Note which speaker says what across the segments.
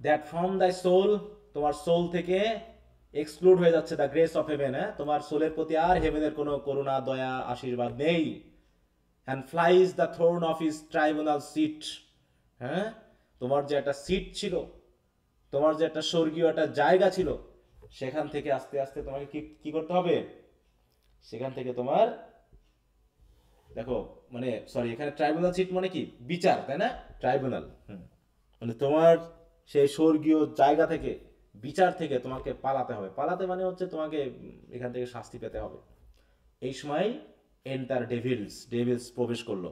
Speaker 1: That from the soul, তোমার soul থেকে exclude হয়ে যাচ্ছে দ্য গ্রেস অফ হেভেন, হ্যাঁ, তোমার সোলের প্রতি আর হেভেনের কোনো করুণা দয়া আশীর্বাদ নেই। And flies the throne of his tribunal seat, হ্যাঁ, তোমার যে একটা সিট ছিল, তোমার যে একটা স্বর্গীয় একটা জায়গা ছিল, সেখান থেকে আস্তে আস্তে তোমাকে কি কি করতে হবে, সেখান থেকে তোমার, দেখো মানে সরি, এখানে ট্রাইব্যুনাল সিট মানে কি বিচার, তাই না, ট্রাইব্যুনাল, মানে তোমার সেই স্বর্গীয় জায়গা থেকে, বিচার থেকে তোমাকে পালাতে হবে। পালাতে মানে হচ্ছে তোমাকে এখান থেকে শাস্তি পেতে হবে। এই সময় এন্টার ডেভিলস, ডেভিলস প্রবেশ করলো।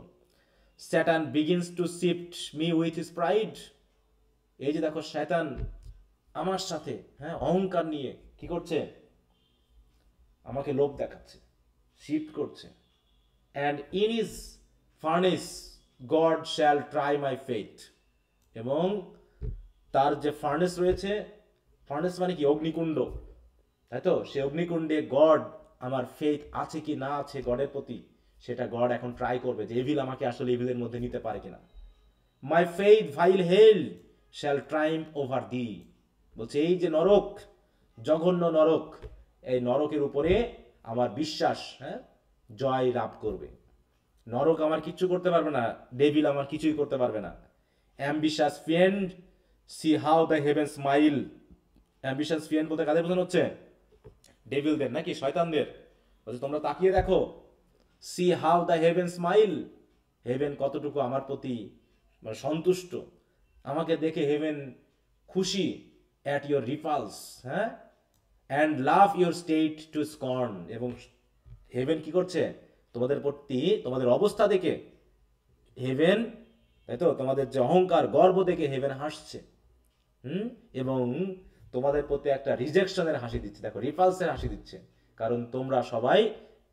Speaker 1: Satan begins two shift me with his pride, এই যে দেখো শয়তান আমার সাথে, হ্যাঁ, অহংকার নিয়ে কি করছে, আমাকে লোভ দেখাচ্ছে, শিফট করছে। And in is furnace god shall try my faith, এবং তার যে ফার্নেস রয়েছে, ফার্নেস মানে কি অগ্নিকুণ্ড, তাই তো, সে অগ্নিকুণ্ডে গড আমার ফেথ আছে কি না আছে গডের প্রতি, সেটা গড এখন ট্রাই করবে যে এভিল আমাকে আসলে এভিলের মধ্যে নিতে পারে কিনা। My faith while hell shall triumph over the, বলছে এই যে নরক, জঘন্য নরক, এই নরকের উপরে আমার বিশ্বাস, হ্যাঁ, জয় লাভ করবে। নরক আমার কিচ্ছু করতে পারবে না, ডেভিল আমার কিছুই করতে পারবে না। Ambitious fiend see how the heaven smile, ambitious fiend বলতে কাদের বোঝানো হচ্ছে, ডেভিলদের নাকি শয়তানদের, বলছে তোমরা তাকিয়ে দেখো, see how the heaven smile, heaven কতটুকু আমার প্রতি মানে সন্তুষ্ট, আমাকে দেখে হেভেন খুশি, অ্যাট ইয়োর রিপালস, হ্যাঁ, and love your state to scorn, এবং হেভেন কি করছে তোমাদের প্রতি, তোমাদের অবস্থা দেখে হেভেন, তাই তো, তোমাদের যে অহংকার গর্ব দেখে হেভেন হাসছে, এবং তোমাদের প্রতি একটা রিজেকশনের হাসি দিচ্ছে, দেখো রিপালসের হাসি দিচ্ছে, কারণ তোমরা সবাই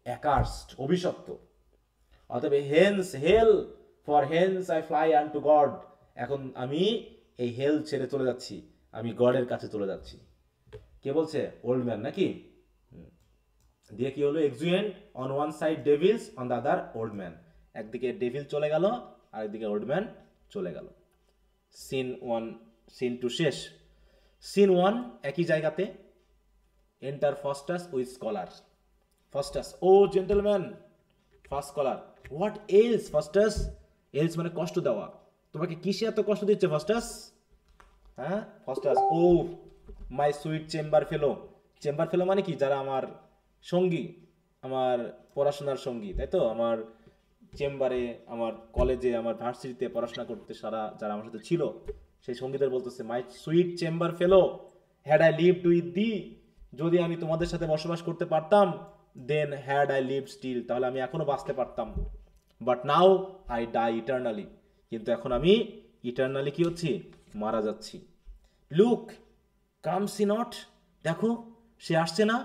Speaker 1: অ্যাকার্সড, অভিশপ্ত। অতএব hence hell, for hence I fly unto God, এখন আমি এই হেল ছেড়ে চলে যাচ্ছি, আমি গডের কাছে চলে যাচ্ছি। কে বলছে, ওল্ড ম্যান নাকি, দিয়ে কি হলো, exeunt on one side devils on the other old man, একদিকে ডেভিল চলে গেল, আরেকদিকে ওল্ড ম্যান চলে গেল। সিন ওয়ান, সিন টু শেষ। সিন ওয়ান একই জায়গাতে, enter Faustus with scholar. Faustus, O gentleman, first scholar, what else Faustus, else মানে কষ্ট দেওয়া, তোমাকে কিসে এত কষ্ট দিচ্ছে ফাস্টাস, হ্যাঁ, Faustus, O my sweet chamber fellow, chamber fellow মানে কি, যারা আমার সঙ্গী, আমার পড়াশোনার সঙ্গী, তাই তো, আমার চেম্বারে, আমার কলেজে, আমার ভার্সিটিতে পড়াশোনা করতে সারা যারা আমার সাথে ছিল, সেই সঙ্গীদের বলতেছে, মাই sweet chamber fellow, had I lived with the, যদি আমি তোমাদের সাথে বসবাস করতে পারতাম, দেন হ্যাড আই লিভ স্টিল, তাহলে আমি এখনো বাঁচতে পারতাম, বাট নাও আই ডাই ইটারনালি, কিন্তু এখন আমি ইটারনালি কি হচ্ছি, মারা যাচ্ছি। লুক কামস হি নট, দেখো সে আসছে না,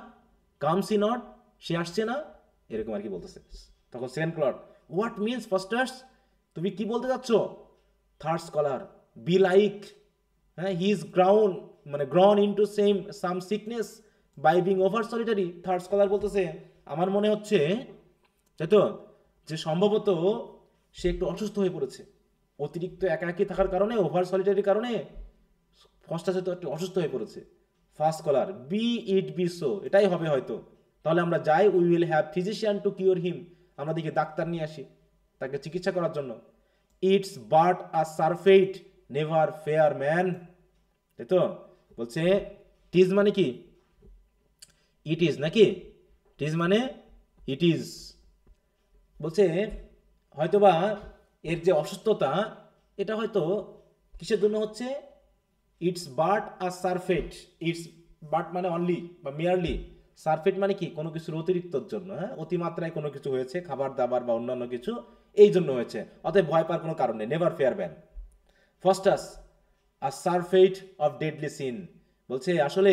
Speaker 1: কামস হি নট, সে আসছে না, এরকম আর কি বলতেছে। তখন second clod, what means Faustus, তুমি কি বলতে চাচ্ছ। থার্ড স্কলার, বি লাইক, হ্যাঁ, হি ইজ গ্রাউন্ড মানে grown into same some sickness by being over solitary, third scholar বলতেছে আমার মনে হচ্ছে, তাই তো, যে সম্ভবত সে একটু অসুস্থ হয়ে পড়েছে, অতিরিক্ত একাকী থাকার কারণে, ওভার সলিটারির কারণে ফার্স্টাসে তো একটু অসুস্থ হয়ে পড়েছে। First scholar, be it be so, এটাই হবে হয়তো, তাহলে আমরা যাই, we will have physician to cure him, আমরা দিকে ডাক্তার নিয়ে আসি তাকে চিকিৎসা করার জন্য। It's but a surfeit never fear man, তাই তো, বলছে টিজ মানে কি, ইট ইজ নাকি, টিজ মানে ইট ইজ, বলছে হয়তোবা এর যে অসুস্থতা, এটা হয়তো কিসের জন্য হচ্ছে, it's but a surfeit, it's but মানে অনলি বা মেয়ারলি, সারফেট মানে কি কোনো কিছুর অতিরিক্তর জন্য, হ্যাঁ, অতিমাত্রায় কোনো কিছু হয়েছে, খাবার দাবার বা অন্যান্য কিছু, এই জন্য হয়েছে, অতএব ভয় পাওয়ার কোনো কারণ নেই, never fear man. Faustus, a surfeit of deadly sin, বলছে আসলে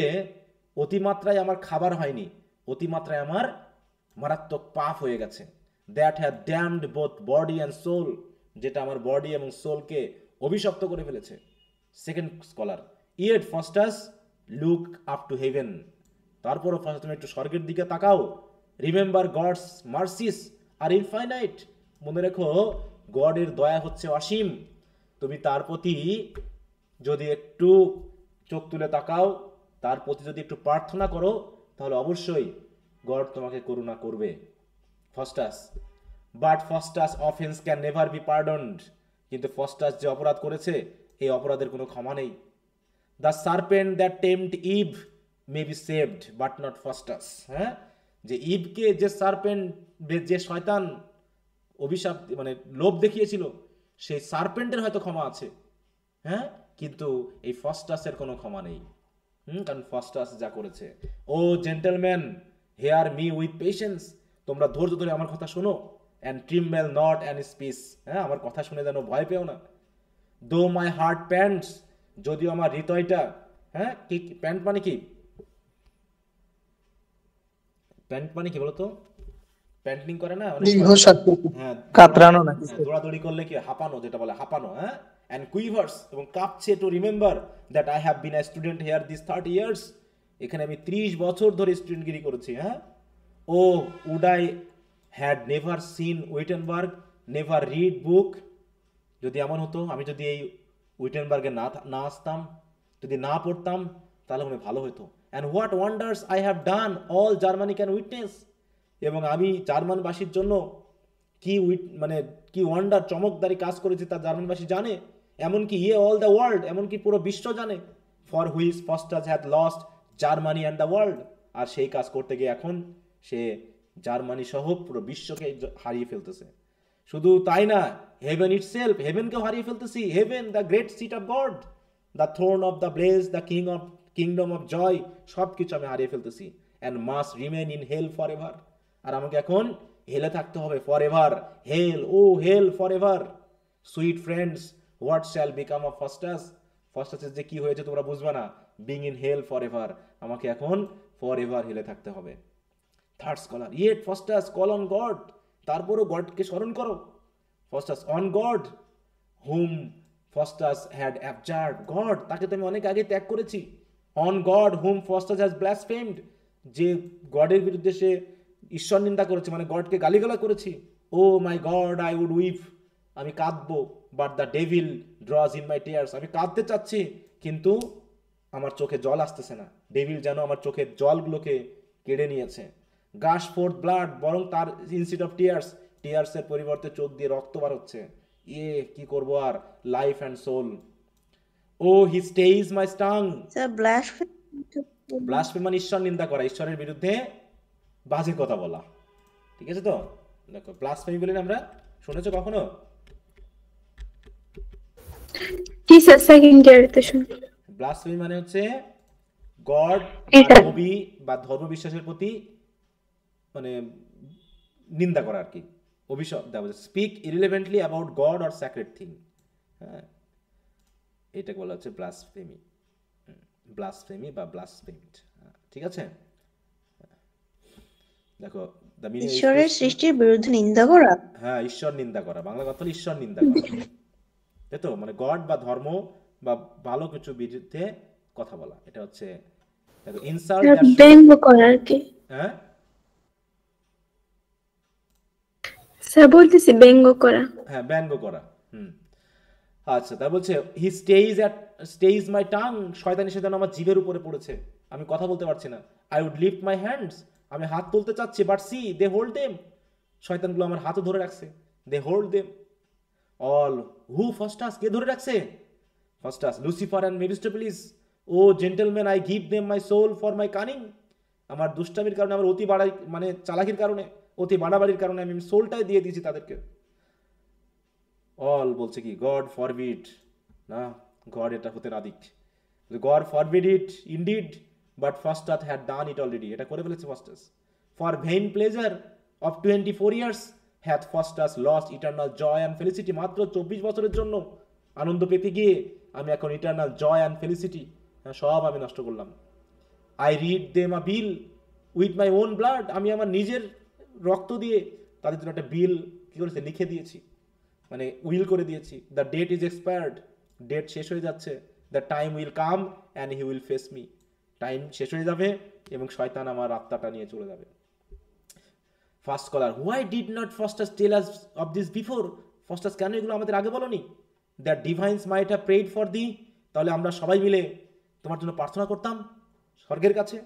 Speaker 1: অতিমাত্রায় আমার খাবার হয়নি, অতিমাত্রায় আমার মারাত্মক পাপ হয়ে গেছে। That have damned both body and soul, যেটা আমার বডি এবং সোলকে অভিশপ্ত করে ফেলেছে। Second scholar, yet Faustus look up to heaven, তারপরও ফার্স্ট তুমি একটু স্বর্গের দিকে তাকাও। Remember God's mercies are infinite, মনে রেখো গডের দয়া হচ্ছে অসীম, তুমি তার প্রতি যদি একটু চোখ তুলে তাকাও, তার প্রতি যদি একটু প্রার্থনা করো, তাহলে অবশ্যই গড তোমাকে করুণা করবে। Faustus, but Faustus offence can never be pardoned, কিন্তু ফস্টাস যে অপরাধ করেছে এই অপরাধের কোনো ক্ষমা নেই। The serpent that tempt Eve may be saved but not Faustus. হ্যাঁ, যে ইভকে যে সার্পেন্ট, যে শয়তান অভিশাপ মানে লোভ দেখিয়েছিল, সেই সার্পেন্টের হয়তো ক্ষমা আছে, হ্যাঁ, কিন্তু এই ফস্টাসের কোনো ক্ষমা নেই। কারণ ফস্টাস যা করেছে। O gentleman, hear me with patience, তোমরা ধৈর্য ধরে আমার কথা শোনো। And tremble not and speech, হ্যাঁ, আমার কথা শুনে যেন ভয় পেও না। দো মাই হার্ট প্যান্টস, যদিও আমার হৃদয়টা, হ্যাঁ, কি প্যান্ট মানে কি, প্যান্ট মানে কি বলতো, প্যান্টিং করে না অনেক সময়, হ্যাঁ,
Speaker 2: কাতরানো না
Speaker 1: দৌড়াদৌড়ি করলে কি হাঁপানো, যেটা বলে হাঁপানো, হ্যাঁ, অ্যান্ড কুইভার্স, এবং কাঁপছে, to remember that I have been a student here this 30 years, এখানে আমি 30 বছর ধরে স্টুডেন্টগিরি করেছি, হ্যাঁ। O would I had never seen Wittenberg, never read book, যদি এমন হতো আমি যদি এই উইটেনবার্গে না আসতাম, যদি না পড়তাম, তাহলে মনে ভালো হতো। And what wonders I have done all Germany can witness, এবং আমি জার্মানবাসীর জন্য কি মানে কি ওয়ান্ডার, চমকদারি কাজ করেছে তা জার্মানবাসী জানে, এমনকি অল দ্য ওয়ার্ল্ড, এমনকি পুরো বিশ্ব জানে। For which Faustus had lost Germany and the world, আর সেই কাজ করতে গিয়ে এখন সে জার্মানি সহ পুরো বিশ্বকে হারিয়ে ফেলতেছে। শুধু তাই না, হেভেন ইটসেলফ, হেভেনকেও হারিয়ে ফেলতেছি। Heaven, the great seat of God, the throne of the bless, the kingdom of joy, সব কিছু আমি হারিয়ে ফেলতেছি। And must remain in hell for ever, আর আমাকে এখন হেলে থাকতে হবে for ever. Hell, O hell for ever. Sweet friends, what shall become of Faustus, ফস্টাসের যে কি হয়েছে তোমরা বুঝবে না। Being in hell for ever, আমাকে এখন ফর এভার হেলে থাকতে হবে। Third scholar, yet Faustus call on God, তারপরও গডকে স্মরণ করো। Faustus on God whom Faustus had abjured, God, তাকে তো আমি অনেক আগে ত্যাগ করেছি। On God whom Faustus has blasphemed, যে গডের বিরুদ্ধে সে ঈশ্বর নিন্দা করেছে, মানে গডকে গালিগালা করেছি। O my God I would weep, আমি কাঁদবো, but the devil draws in my tears, আমি কাঁদতে চাচ্ছি কিন্তু আমার চোখে জল আসতেছে না, ডেভিল যেন আমার চোখের জলগুলোকে কেড়ে নিয়েছে। গাশ ফোর্থ ব্লাড, বরং তার ইনস্টিড অফ টিয়ার্সের পরিবর্তে চোখ দিয়ে রক্ত বার হচ্ছে। কি করবো আর, life and soul. O he stays my স্টাং, ব্লাসফেমি মানে ঈশ্বর নিন্দা করা, ঈশ্বরের বিরুদ্ধে বাজে কথা বলা, ঠিক আছে তো? দেখো ব্লাসফেমি বলি আমরা, শুনেছো কখনো? ব্লাসফেমি মানে হচ্ছে গড নবী বা ধর্ম বিশ্বাসের প্রতি মানে নিন্দা করা আর কি, অভিশাপ দেওয়া। Speak irrelevantly about God or sacred thing, হ্যাঁ, এটাকে বলা হচ্ছে ব্লাসফেমি, ব্লাসফেমি বা ব্লাসফেমিড, ঠিক আছে? দেখো দ্য মিনিং,
Speaker 3: ঈশ্বরের সৃষ্টির বিরুদ্ধে নিন্দা করা,
Speaker 1: হ্যাঁ, ঈশ্বর নিন্দা করা, বাংলা কথা হলো ঈশ্বর নিন্দা করা, তাই তো? মানে গড বা ধর্ম বা ভালো কিছু বিরুদ্ধে কথা বলা, এটা হচ্ছে দেখো ইনসাল্ট,
Speaker 4: ব্যঙ্গ করা আর কি।
Speaker 1: হ্যাঁ
Speaker 4: স্যার বলতেছি ব্যঙ্গ করা,
Speaker 1: হ্যাঁ, ব্যঙ্গ করা। আচ্ছা, তা বলছে হি স্টেইজ মাই টাং, শয়তান এসে যেন আমার জিভের উপরে পড়েছে, আমি কথা বলতে পারছি না। I would lift my hands, আমি হাত তুলতে চাচ্ছি, but see they hold them, শয়তানগুলো আমার হাতও ধরে রাখছে। They hold them all, who Faustus, কে ধরে রাখছে? Faustus, Lucifer and Mephistopheles, O gentleman I give them my soul for my cunning, আমার দুষ্টামির কারণে, আমার অতি বাড়াই মানে চালাকির কারণে, অতি বাড়াবাড়ির কারণে আমি সোলটাই দিয়ে দিয়েছি তাদেরকে। অল বলছে কি, গড ফরবিড, না, গড এটা হতে না দিক, God forbid it indeed, but Faustus had done it already, এটা করে ফেলেছে Faustus. For vain pleasure of 24 years hath Faustus lost eternal joy and felicity, মাত্র 24 বছরের জন্য আনন্দ পেতে গিয়ে আমি এখন ইটার্নাল জয় অ্যান্ড ফেলিসিটি, সব আমি নষ্ট করলাম। I read them a bill with my own blood, আমি আমার নিজের রক্ত দিয়ে তাদের জন্য একটা বিল কি করেছে, লিখে দিয়েছি, মানে উইল করে দিয়েছি। The date is expired, date শেষ হয়ে যাচ্ছে। The time will come and he will face me, time শেষ হয়ে যাবে এবং শয়তান আমার আত্মাটা নিয়ে চলে যাবে। First scholar, why did not Faustus tell us of this before, Faustus কেন এগুলো আমাদের আগে বলনি? That divines might have prayed for thee, তাহলে আমরা সবাই মিলে তোমার জন্য প্রার্থনা করতাম স্বর্গের কাছে।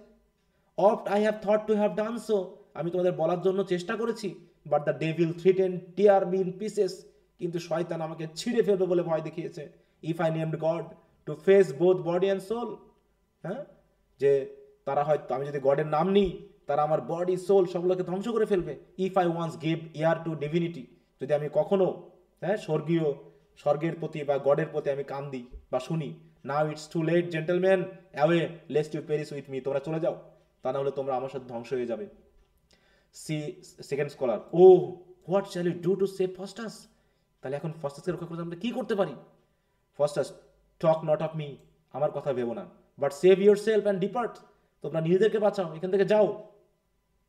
Speaker 1: Oft I have thought to have done so, আমি তোমাদের বলার জন্য চেষ্টা করেছি, but the devil threaten tear me in pieces, কিন্তু শয়তান আমাকে ছিঁড়ে ফেলবে বলে ভয় দেখিয়েছে। If I named God to face both body and soul, হ্যাঁ, যে তারা হয়তো, আমি যদি গডের নাম নিই, তারা আমার বডি সোল সবগুলোকে ধ্বংস করে ফেলবে। If I once give ear to divinity, যদি আমি কখনো, হ্যাঁ, স্বর্গের প্রতি বা গডের প্রতি আমি কান দিই বা শুনি, now it's too late gentleman, away lest you perish with me, তোমরা চলে যাও, তা না হলে তোমরা আমার সাথে ধ্বংস হয়ে যাবে। Second scholar, O what shall you do to save Faustus, তাহলে এখন ফাস্টাসকে রক্ষা করতে আমরা কি করতে পারি? Faustus, talk not of me, আমার কথা ভেবো না, but save yourself and depart, তোমরা নিজেদেরকে বাঁচাও, এখান থেকে যাও।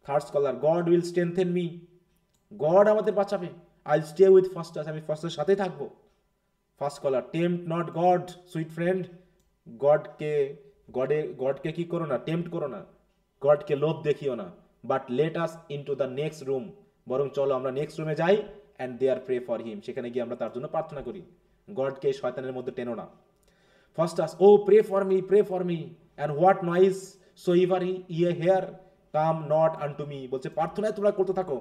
Speaker 1: Third scholar, God will strengthen me, God আমাদের বাঁচাবে। I will stay with Faustus, আমি ফাস্টাসের সাথেই থাকবো। First scholar, tempt not God sweet friend, গডকে কি করো না, টেম্পট করো না, গডকে লোভ দেখিও না, but let us into the next room, বরং চলো আমরা নেক্সট রুমে যাই, and there pray for him, সেখানে গিয়ে আমরা তার জন্য প্রার্থনা করি, গডকে শয়তানের মধ্যে টেনো না। Faustus, O pray for me, and what noise soever ye hear come not unto me, বলছে প্রার্থনায় তোমরা করতে থাকো,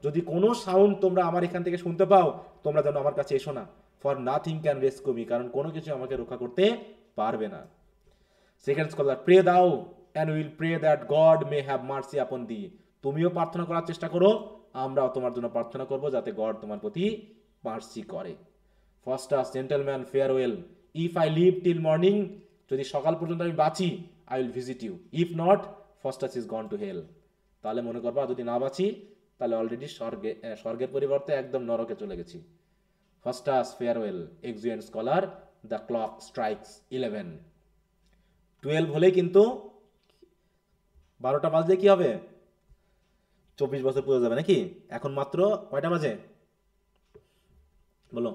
Speaker 1: যদি কোনো সাউন্ড তোমরা আমার এখান থেকে শুনতে পাও, তোমরা যেন আমার কাছে এসো না। For nothing can rescue me, কারণ কোনো কিছু আমাকে রক্ষা করতে পারবে না। সেকেন্ড স্কলার, প্রে দাও and will pray that God may have mercy upon thee, তুমিও প্রার্থনা করার চেষ্টা করো, আমরাও তোমার জন্য প্রার্থনা করব যাতে গড তোমার প্রতি মার্সি করে। Faustus, gentleman farewell, if I live till morning, যদি সকাল পর্যন্ত আমি বাঁচি, I will visit you, if not Faustus is gone to hell, তাহলে মনে করবা যদি না বাঁচি তাহলে অলরেডি স্বর্গের পরিবর্তে একদম নরকে চলে গেছি। Faustus farewell, exeunt scholar, the clock strikes 11, 12 হলেই কিন্তু 12টা বাজলে কি হবে, 24 বছর পুরো যাবে নাকি? এখন মাত্র কয়টা বাজে বলো?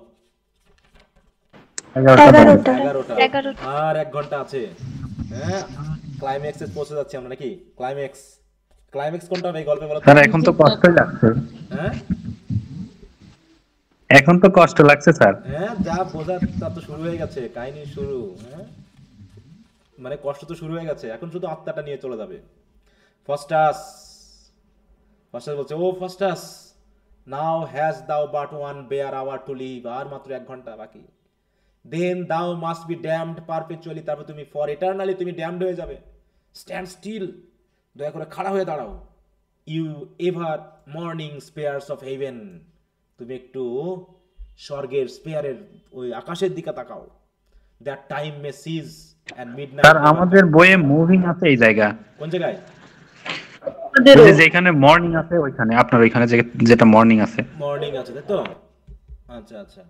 Speaker 4: 11টা।
Speaker 1: 11টা, আর 1 ঘন্টা আছে। হ্যাঁ, ক্লাইম্যাক্সে পৌঁছে যাচ্ছি আমরা নাকি? ক্লাইম্যাক্স কোনটা হবে এই গল্পে বলো?
Speaker 2: স্যার এখন তো কষ্ট লাগছে,
Speaker 1: হ্যাঁ
Speaker 2: এখন তো কষ্ট লাগছে স্যার।
Speaker 1: হ্যাঁ, যা বোঝার তা তো শুরু হয়ে গেছে, কাহিনী শুরু। হ্যাঁ, মানে কষ্ট তো শুরু হয়ে গেছে, এখন শুধু আত্মাটা নিয়ে চলে যাবে। ফাস্টাস বলছে, O Faustus, now has thou but one bare hour to live, আর মাত্র 1 ঘন্টা বাকি। দেন দাও মাস্ট বি ড্যামড পারপেচুয়ালি, তারপর তুমি ফর এটারনালি তুমি ড্যামড হয়ে যাবে। স্ট্যান্ড স্টিল, দয়া করে খাড়া হয়ে দাঁড়াও। You ever morning spheres of heaven, তুমি একটু স্বর্গের স্পেয়ারের ওই আকাশের দিকে তাকাও। That time may cease and midnight,
Speaker 2: sir আমাদের বইয়ে মুভিং আছে এই জায়গা,
Speaker 1: কোন জায়গায়?
Speaker 2: ওই যে যেখানে মর্নিং আছে ওইখানে, আপনার ওইখানে যেটা মর্নিং আছে,
Speaker 1: মর্নিং আছে তাই তো? আচ্ছা আচ্ছা,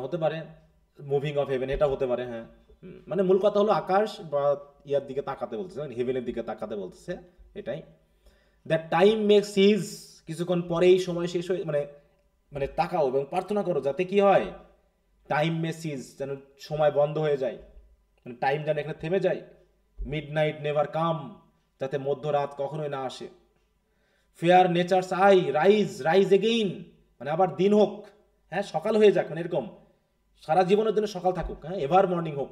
Speaker 1: হতে পারে মুভিং অফ হেভেন, এটা হতে পারে। হ্যাঁ, মানে মূল কথা হলো আকাশ বা ইয়ার দিকে তাকাতে বলতেছে, হেভেনের দিকে তাকাতে বলতেছে, এটাই। দ্যাট টাইম মেক সিজ, কিছুক্ষণ পরেই সময় শেষ হয়ে, মানে তাকাও এবং প্রার্থনা করো যাতে কি হয়, টাইম মে সিজ, যেন সময় বন্ধ হয়ে যায়, মানে টাইম যেন এখানে থেমে যায়। মিডনাইট নেভার কাম, যাতে মধ্যরাত কখনোই না আসে। Fair nature's I rise again, মানে আবার দিন হোক, হ্যাঁ, সকাল হয়ে যাক, মানে এরকম সারা জীবনের জন্য সকাল থাকুক, হ্যাঁ, এভার মর্নিং হোক,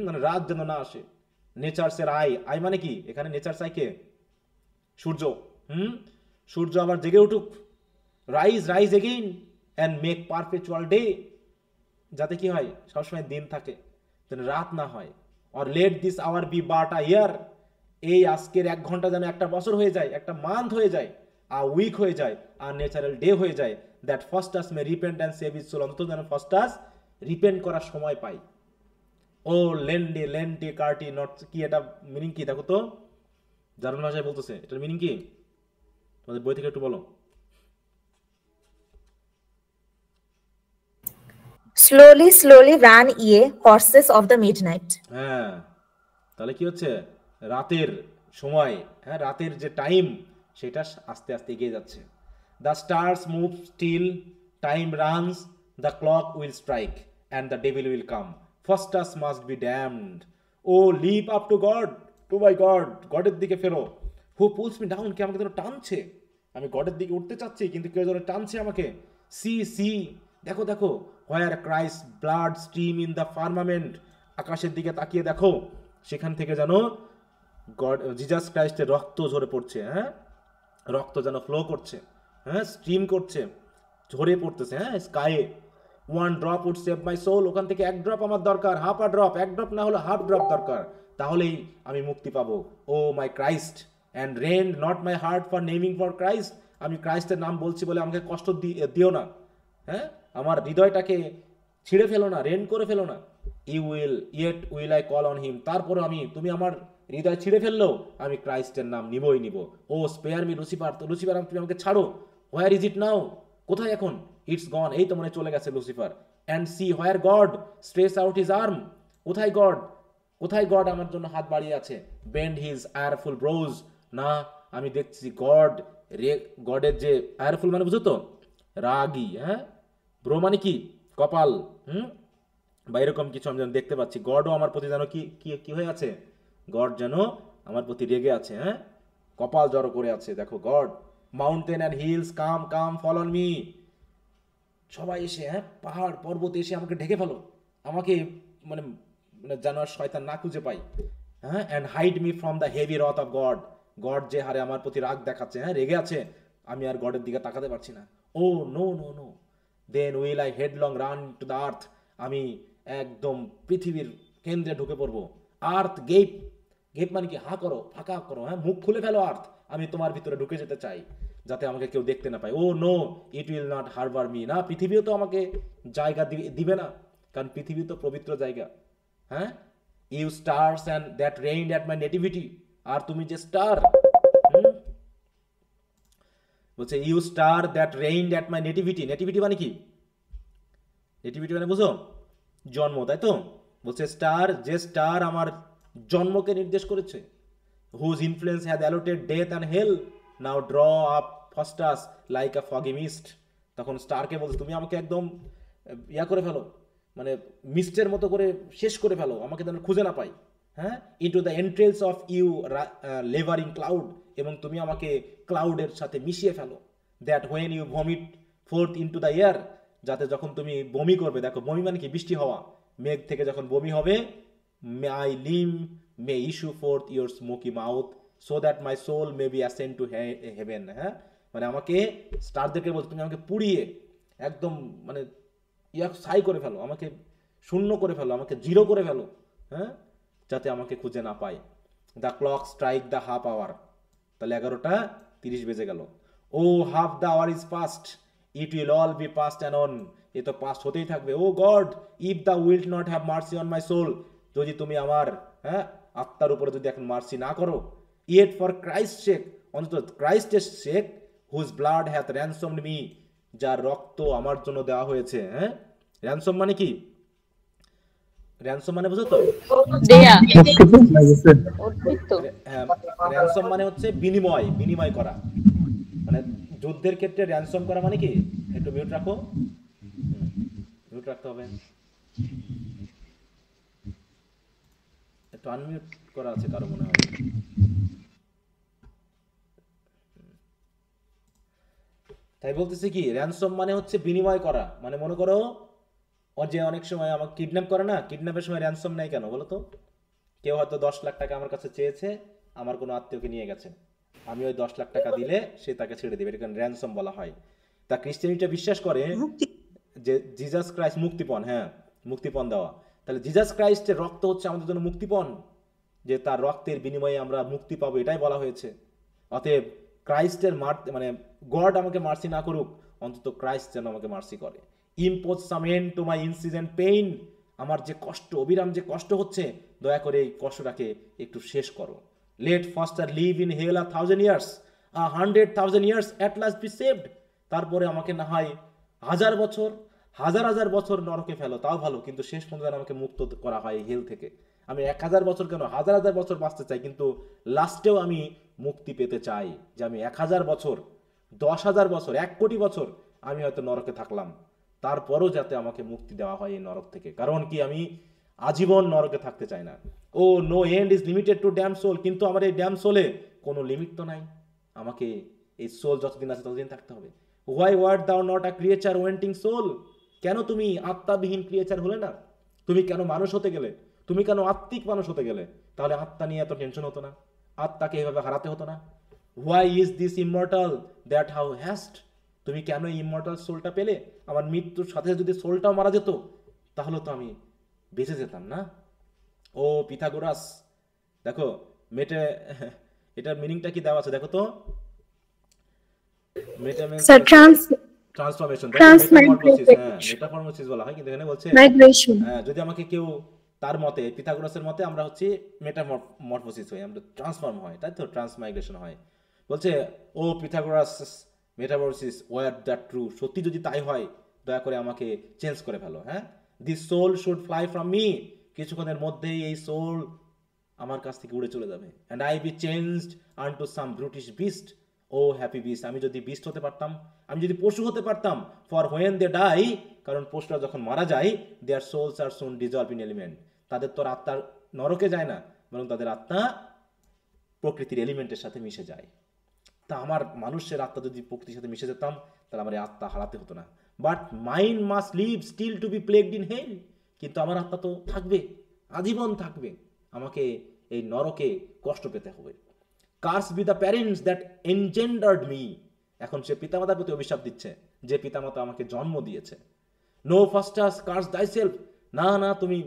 Speaker 1: মানে রাত যেন না আসে। নেচারসের আই মানে কি এখানে? Nature's I K? সূর্য। সূর্য আবার জেগে উঠুক। Rise again and make perpetual day, যাতে কি হয়, সবসময় দিন থাকে, যেন রাত না হয়। Or let this hour be but a year, এই আজকের 1 ঘন্টা যেন একটা বছর হয়ে যায়, একটা মান্থ হয়ে যায়, আর উইক হয়ে যায়, আর ন্যাচারাল ডে হয়ে যায়। That Faustus may repent and save is soul, অন্তত যেন ফাস্টাস রিপেন্ট করার সময় পাই। ও লেন্ডে কার্টি নট, কি এটা মিনিং কি দেখো তো, জার্মান ভাষায় বলতেছে, এটার মিনিং কি তোমাদের বই থেকে একটু বলো।
Speaker 5: slowly ran ye horses of the midnight.
Speaker 1: হ্যাঁ, তাহলে কি হচ্ছে, রাতের সময়, হ্যাঁ, রাতের যে টাইম সেটা আস্তে আস্তে এগিয়ে যাচ্ছে। The stars move still, time runs, the clock will strike and the devil will come, Faustus must be damned. O leave up to God, to my God, গডের দিকে ফেরো। হু পুলস মি ডাউন, কে আমাকে যেন টানছে, আমি গডের দিকে উঠতে চাচ্ছি কিন্তু কেউ যেন টানছে আমাকে। সি দেখো, হোয়ার ক্রাইস blood stream in the firmament, আকাশের দিকে তাকিয়ে দেখো, সেখান থেকে যেন গড জিজাস ক্রাইস্টের রক্ত ঝরে পড়ছে, হ্যাঁ, রক্ত যেন ফ্লো করছে, হ্যাঁ, স্ট্রিম করছে, ঝরে পড়তেছে, হ্যাঁ, স্কাইয়ে। One drop would save my soul, ওখান থেকে এক ড্রপ আমার দরকার, হাফ আ ড্রপ, এক ড্রপ না হলে হাফ ড্রপ দরকার, তাহলেই আমি মুক্তি পাবো। O my Christ and rend not my heart for naming for Christ, আমি ক্রাইস্টের নাম বলছি বলে আমাকে কষ্ট দিও না, হ্যাঁ, আমার হৃদয়টাকে ছিঁড়ে ফেলো না, রেন্ড করে ফেলো না। You yet will I call on him, তারপরে তুমি আমার হৃদয় ছিঁড়ে ফেললেও আমি ক্রাইস্টের নাম নিবই নিব। ও স্পেয়ার মি লুসিফার, তো লুসিফার তুমি আমাকে ছাড়ো। হোয়ার ইজ ইট নাও, কোথায় এখন? ইটস গন, এই তো মনে চলে গেছে Lucifer. And see where God stretch out his arm, কোথায় গড, কোথায় গড আমার জন্য হাত বাড়িয়ে আছে? বেন্ড হিজ আয়ারফুল ব্রোজ, না আমি দেখছি গড, গডের যে আয়ারফুল মানে বুঝো তো, রাগী, হ্যাঁ, ব্রো মানে কি কপাল, বা এরকম কিছু আমি যেন দেখতে পাচ্ছি। গডও আমার প্রতি যেন কি কি কি হয়ে আছে, গড যেন আমার প্রতি রেগে আছে, হ্যাঁ, কপাল জড়ো করে আছে, দেখো God. Mountain and hills come come fall on me, সবাই এসে, হ্যাঁ, পাহাড় পর্বত এসে আমাকে ঢেকে ফেলো, আমাকে মানে মানে যেন আর শয়তান না খুঁজে পাই, হ্যাঁ। And hide me from the heavy wrath of God, God যে হারে আমার প্রতি রাগ দেখাচ্ছে, হ্যাঁ, রেগে আছে, আমি আর গডের দিকে তাকাতে পারছি না। O no no no, then will I headlong run to the earth, আমি একদম পৃথিবীর কেন্দ্রে ঢুকে পড়বো। আর্থ গেপ, গেপ মানে কি, হা করো, ফাঁকা করো, হ্যাঁ, মুখ খুলে ফেলো আর্থ, আমি তোমার ভিতরে ঢুকে যেতে চাই, যাতে আমাকে কেউ দেখতে না পায়। O no it will not harbour me, না পৃথিবীও তো আমাকে জায়গা দিবে না, কারণ পৃথিবী তো পবিত্র জায়গা, হ্যাঁ। You stars and that reigned at my nativity, আর তুমি যে স্টার, বলছে you star that reigned at my nativity, nativity মানে কি, নেটিভিটি মানে বুঝো জন্ম, তাই তো? বলছে স্টার, যে স্টার আমার জন্মকে নির্দেশ করেছে। Whose influence had allotted death and hell, now draw up Faustus like a foggy mist, তখন স্টারকে বলছে তুমি আমাকে একদম ইয়া করে ফেলো, মানে মিস্টের মতো করে শেষ করে ফেলো, আমাকে যেন খুঁজে না পাই, হ্যাঁ। Into the entrails of you লেভারিং ক্লাউড, এবং তুমি আমাকে ক্লাউডের সাথে মিশিয়ে ফেলো। That when you vomit forth into the air, যাতে যখন তুমি বমি করবে, দেখো বমি মানে কি, বৃষ্টি হওয়া, মেঘ থেকে যখন বমি হবে, my limb may issue forth your smoky mouth so that my soul may be ascend to heaven, হ্যাঁ, মানে আমাকে স্টারদেরকে বলছো তুমি আমাকে পুড়িয়ে একদম মানে ছাই করে ফেলো, আমাকে শূন্য করে ফেলো, আমাকে জিরো করে ফেলো, হ্যাঁ, যাতে আমাকে খুঁজে না পায়। The clock strike the half hour, তাহলে 11:30 বেজে গেল। O half the hour is past, it will all be past and on, এ তো পাস্ট হতেই থাকবে। O God if the will not have mercy on my soul, যদি তুমি আমার, হ্যাঁ, আত্মার উপরে যদি এখন মার্সি না করো। ইয়েট ফর ক্রাইস্ট শেক, অন্তত ক্রাইস্টের শেক, whose blood hath ransomed me, যার রক্ত আমার জন্য দেওয়া হয়েছে, হ্যাঁ। র্যানসম মানে কি, র্যানসম মানে বুঝো তো,
Speaker 6: দেয়া অর্পিত।
Speaker 1: হ্যাঁ, র্যানসম মানে হচ্ছে বিনিময়, বিনিময় করা, মানে যুদ্ধের ক্ষেত্রে র্যানসম করা মানে কি, একটু মিউট রাখো, মিউট রাখতে হবে, একটু আনমিউট করা আছে কারো মনে হয়। তাই বলতেছি কি, র্যানসম মানে হচ্ছে বিনিময় করা, মানে মনে করো ও যে অনেক সময় আমাকে কিডন্যাপ করে না, কিডন্যাপের সময় র্যানসম নেয় কেন বলো তো? কেউ হয়তো 10 লাখ টাকা আমার কাছে চেয়েছে, আমার কোনো আত্মীয়কে নিয়ে গেছে, আমি ওই 10 লাখ টাকা দিলে সে তাকে ছেড়ে দেবে, এটাকে র্যানসম বলা হয়। তা ক্রিশ্চিয়ানিটা বিশ্বাস করে যে জিজাস ক্রাইস্ট মুক্তিপণ, হ্যাঁ, মুক্তিপণ দেওয়া, তাহলে জিজাস ক্রাইস্টের রক্ত হচ্ছে আমাদের জন্য মুক্তিপণ, যে তার রক্তের বিনিময়ে আমরা মুক্তি পাবো, এটাই বলা হয়েছে। অতএব ক্রাইস্টের মানে গড আমাকে মার্সি না করুক, অন্তত ক্রাইস্ট যেন আমাকে মার্সি করে। Impose some end to my incident pain, আমার যে কষ্ট, অবিরাম যে কষ্ট হচ্ছে, দয়া করে এই কষ্টটাকে একটু শেষ করো। Let Faustus live in hell 1,000 years, 100,000 years at last be saved, তারপরে আমাকে না হয় 1000 বছর, হাজার বছর নরকে ফেলো, তাও ভালো, কিন্তু শেষ পর্যন্ত আমাকে মুক্ত করা হয় হেল থেকে। আমি 1000 বছর কেন, হাজার বছর বাঁচতে চাই, কিন্তু লাস্টেও আমি মুক্তি পেতে চাই, যে আমি 1000 বছর, 10,000 বছর, 1 কোটি বছর আমি হয়তো নরকে থাকলাম, তারপরও যাতে আমাকে মুক্তি দেওয়া হয় এই নরক থেকে, কারণ কি আমি আজীবন নরকে থাকতে চাই না। O no end is limited to damn soul, কিন্তু আমার এই ড্যাম সোলে কোনো লিমিট তো নাই, আমাকে এই সোল যতদিন আছে ততদিন থাকতে হবে। হোয়াই ওয়ার্ড দাও নট আ ক্রিয়েচার ওয়েন্টিং সোল, কেন তুমি আত্মাবিহীন ক্রিয়েচার হলে না? তুমি কেন মানুষ হতে গেলে? তুমি কেন আত্মিক মানুষ হতে গেলে? তাহলে আত্মা নিয়ে এত টেনশন হতো না, আত্মাকে এভাবে হারাতে হতো না। Why is this immortal that thou hast, তুমি কেন ইমর্টাল সোলটা পেলে? আমার মৃত্যুর সাথে যদি সোলটাও মারা যেত তাহলে তো আমি বেঁচে যেতাম না। ও পিথাগোরাস, দেখো মেটে, এটার মিনিংটা কি দেওয়া আছে দেখো তো। মেটা
Speaker 4: স্যার
Speaker 1: ট্রান্সফরমেশন, মেটামরফোসিস,
Speaker 4: ট্রান্সমাইগ্রেশন।
Speaker 1: হ্যাঁ মেটাফরমেসিস বলা হয়, কিন্তু এখানে বলছে যদি আমাকে কেউ, তার মতে পিথাগোরাসের মতে আমরা হচ্ছে মেটামরফোসিস হই, আমরা ট্রান্সফর্ম হয়, তাই তো ট্রান্সমাইগ্রেশন হয়। বলছে O Pythagoras metamorphosis were that true, সত্যি যদি তাই হয় দয়া করে আমাকে চেঞ্জ করে ফেলো। হ্যাঁ, this soul should fly from me, কিছুক্ষণের মধ্যেই এই সোল আমার কাছ থেকে উড়ে চলে যাবে। And I be changed unto some brutish beast, O happy beast, আমি যদি বিস্ট হতে পারতাম, আমি যদি পশু হতে পারতাম। ফর হোয়েন দে ডাই, কারণ পশুরা যখন মারা যায়, their souls are soon dissolve in element, তাদের তো আত্মা নরকে যায় না, বরং তাদের আত্মা প্রকৃতির এলিমেন্টের সাথে মিশে যায়। তা আমার মানুষের আত্মা যদি প্রকৃতির সাথে মিশে যেতাম তাহলে আমার এই আত্মা হারাতে হতো না। But mind must live still to be plagued in hell, কিন্তু আমার আত্মা তো থাকবে, আজীবন থাকবে, আমাকে এই নরকে কষ্ট পেতে হবে। Curse be the parents that engendered me, এখন সে পিতামাতার প্রতি অভিশাপ দিচ্ছে, যে পিতামাতা আমাকে জন্ম দিয়েছে। No Faustus curse thyself, না না তুমি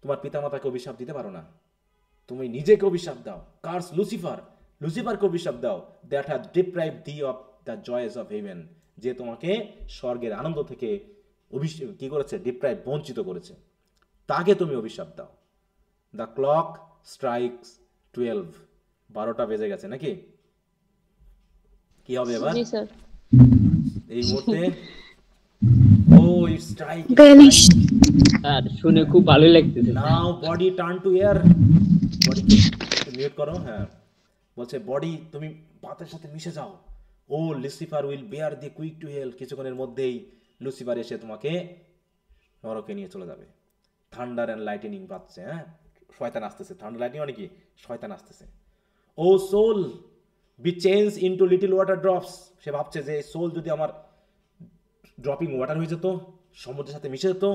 Speaker 1: তোমার পিতামাতাকে অভিশাপ দিতে পারো না, তুমি নিজেকে অভিশাপ দাও। কার্স লুসিফার, লুসিফারকে অভিশাপ দাও। That has deprived thee of the joys of heaven, যে তোমাকে স্বর্গের আনন্দ থেকে কি করেছে, ডিপ্রাইভ, বঞ্চিত করেছে, তাকে তুমি অভিশাপ দাও। দ্য ক্লক স্ট্রাইকস 12, 12টা বেজে গেছে নাকি? কি হবে এবার
Speaker 6: জি স্যার।
Speaker 1: এই মুহূর্তে? O it's strike,
Speaker 4: vanish.
Speaker 7: আর শুনে খুব ভালোই লাগতেছে।
Speaker 1: Now body turn to air, body mute করো। হ্যাঁ, বলছে বডি তুমি বাতের সাথে মিশে যাও। O Lucifer will bear thee quick to hell, কিছুক্ষণের মধ্যেই লুসিফার এসে তোমাকে নরকে নিয়ে চলে যাবে। থান্ডার অ্যান্ড লাইটেনিং বাজছে, হ্যাঁ শয়তান আসতেছে, থান্ডার লাইটিং মানে কি, শয়তান আসতেছে। O soul be change into little water drops, সে ভাবছে যে সোল যদি আমার ড্রপিং ওয়াটার হয়ে যেত, সমুদ্রের সাথে মিশে যেত,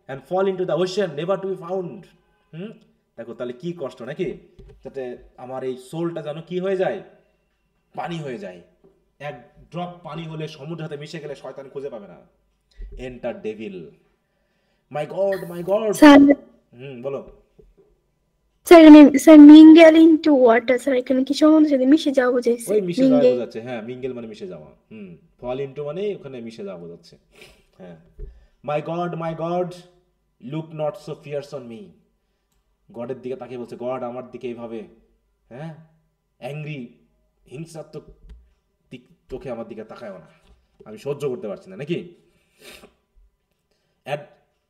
Speaker 1: and fall into the ocean never to be found. দেখো তাহলে কি কষ্ট নাকি, যাতে আমার এই সোলটা যেন কি হয়ে যায়, পানি হয়ে যায়। এক ড্রপ পানি হলে সমুদ্রের সাথে মিশে গেলে শয়তান খুঁজে পাবে না। এন্টার ডেভিল, মাই গড মাই গড।
Speaker 4: স্যার
Speaker 1: বলো।
Speaker 4: Sir mingle into water, sir এখানে কি সমুদ্রের সাথে মিশে যাওয়া বোঝাইছে?
Speaker 1: ওই মিশে যাওয়া বোঝাচ্ছে, হ্যাঁ মিঙ্গেল মানে মিশে যাওয়া। ফল ইনটু মানে ওখানে মিশে যাওয়া বোঝাচ্ছে। হ্যাঁ, my God look not so fierce on me, গডের দিকে তাকিয়ে বলছে, গড আমার দিকে এইভাবে, হ্যাঁ অ্যাংরি, হিংসাত্মক চোখে আমার দিকে তাকায়ও না, আমি সহ্য করতে পারছি না নাকি।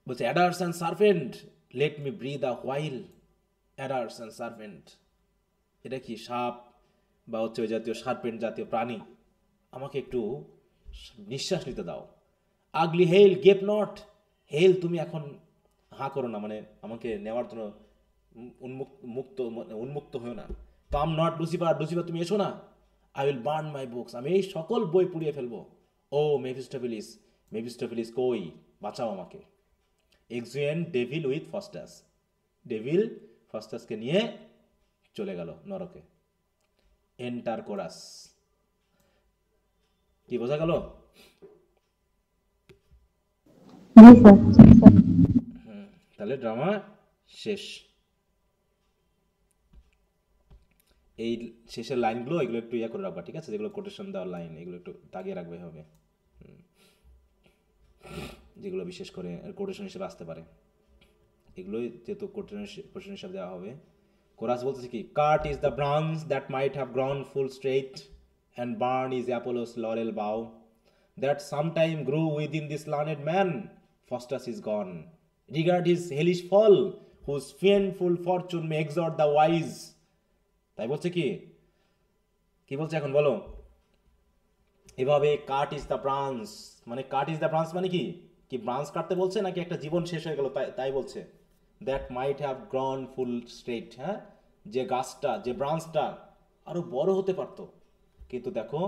Speaker 1: বলছে adders and servant let me breathe a while, adders and servant, এটা কি সাপ বা হচ্ছে ওই জাতীয় সার্পেন্ট জাতীয় প্রাণী, আমাকে একটু নিঃশ্বাস নিতে দাও। আগলি হেল গেপ নট, হেল তুমি এখন হা করো না, মানে আমাকে নেওয়ার জন্য উন্মুক্ত হয়েও না। কাম নট লুসিফার, লুসিফার তুমি এসো না। I will burn my books, আমি এই সকল বই পুড়িয়ে ফেলবো। ও মেফিস্টোফেলিস, মেফিস্টোফেলিস কই, বাঁচাও আমাকে। এক্সিয়েন ডেভিল উইথ ফাস্টাস, ডেভিল ফাস্টাসকে নিয়ে চলে গেল নরকে। এন্টার কোরাস, কি বোঝা গেল? তাহলে ড্রামা শেষ। এই শেষের লাইনগুলো এগুলো একটু ইয়া করে রাখবা, ঠিক আছে? যেগুলো কোটেশন দেওয়ার লাইন এগুলো একটু দাগিয়ে রাখবে হবে, যেগুলো বিশেষ করে কোটেশন হিসেবে আসতে পারে, এগুলো যেহেতু কোটেশন হিসেবে দেওয়া হবে। কোরাস বলতেছে কি, cut is the branch that might have grown full straight and burn is Apollo's laurel bough that sometime grow within this learned man, Faustus is gone, regard his hellish fall whose fiendful fortune may exhort the wise. তাই বলছে কি বলছে এখন বলো? এভাবে কাট is the branch, মানে কাট is the branch মানে কি ব্রাঞ্চ কাটতে বলছে নাকি একটা জীবন শেষ হয়ে গেল তাই বলছে? That might have grown full straight, হ্যাঁ যে গাছটা, যে ব্রাঞ্চটা আরো বড় হতে পারত, কিন্তু দেখো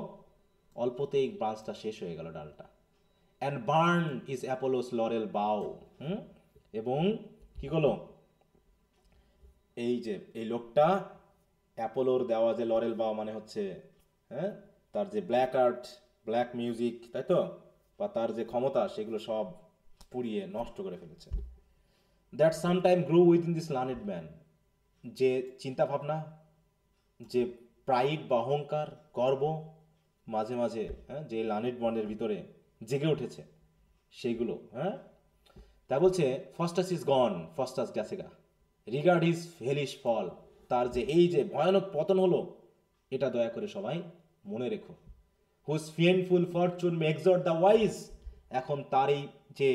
Speaker 1: অল্পতেই ব্রাঞ্চটা শেষ হয়ে গেল, ডালটা। And burn is Apollo's laurel বাউ, এবং কি করলো? এই যে এই লোকটা অ্যাপোলোর দেওয়া যে লরেল বাও মানে হচ্ছে, হ্যাঁ, তার যে ব্ল্যাক আর্ট, ব্ল্যাক মিউজিক, তাই তো, বা তার যে ক্ষমতা সেগুলো সব পুড়িয়ে নষ্ট করে ফেলেছে। That sometime grow within this learned man, যে চিন্তা ভাবনা, যে প্রাইড বা অহংকার, গর্ব মাঝে মাঝে, হ্যাঁ, যে লার্নেড ম্যানের ভিতরে জেগে উঠেছে সেইগুলো, হ্যাঁ, তা বলছে ফস্টাস ইজ গন, ফস্টাস গেছে গা, রিগার্ড হিজ হেলিশ ফল, তার যে এই যে ভয়ানক পতন হলো এটা দয়া করে সবাই মনে রেখো। Whose fiendful fortune may exhort the wise, এখন তার এই যে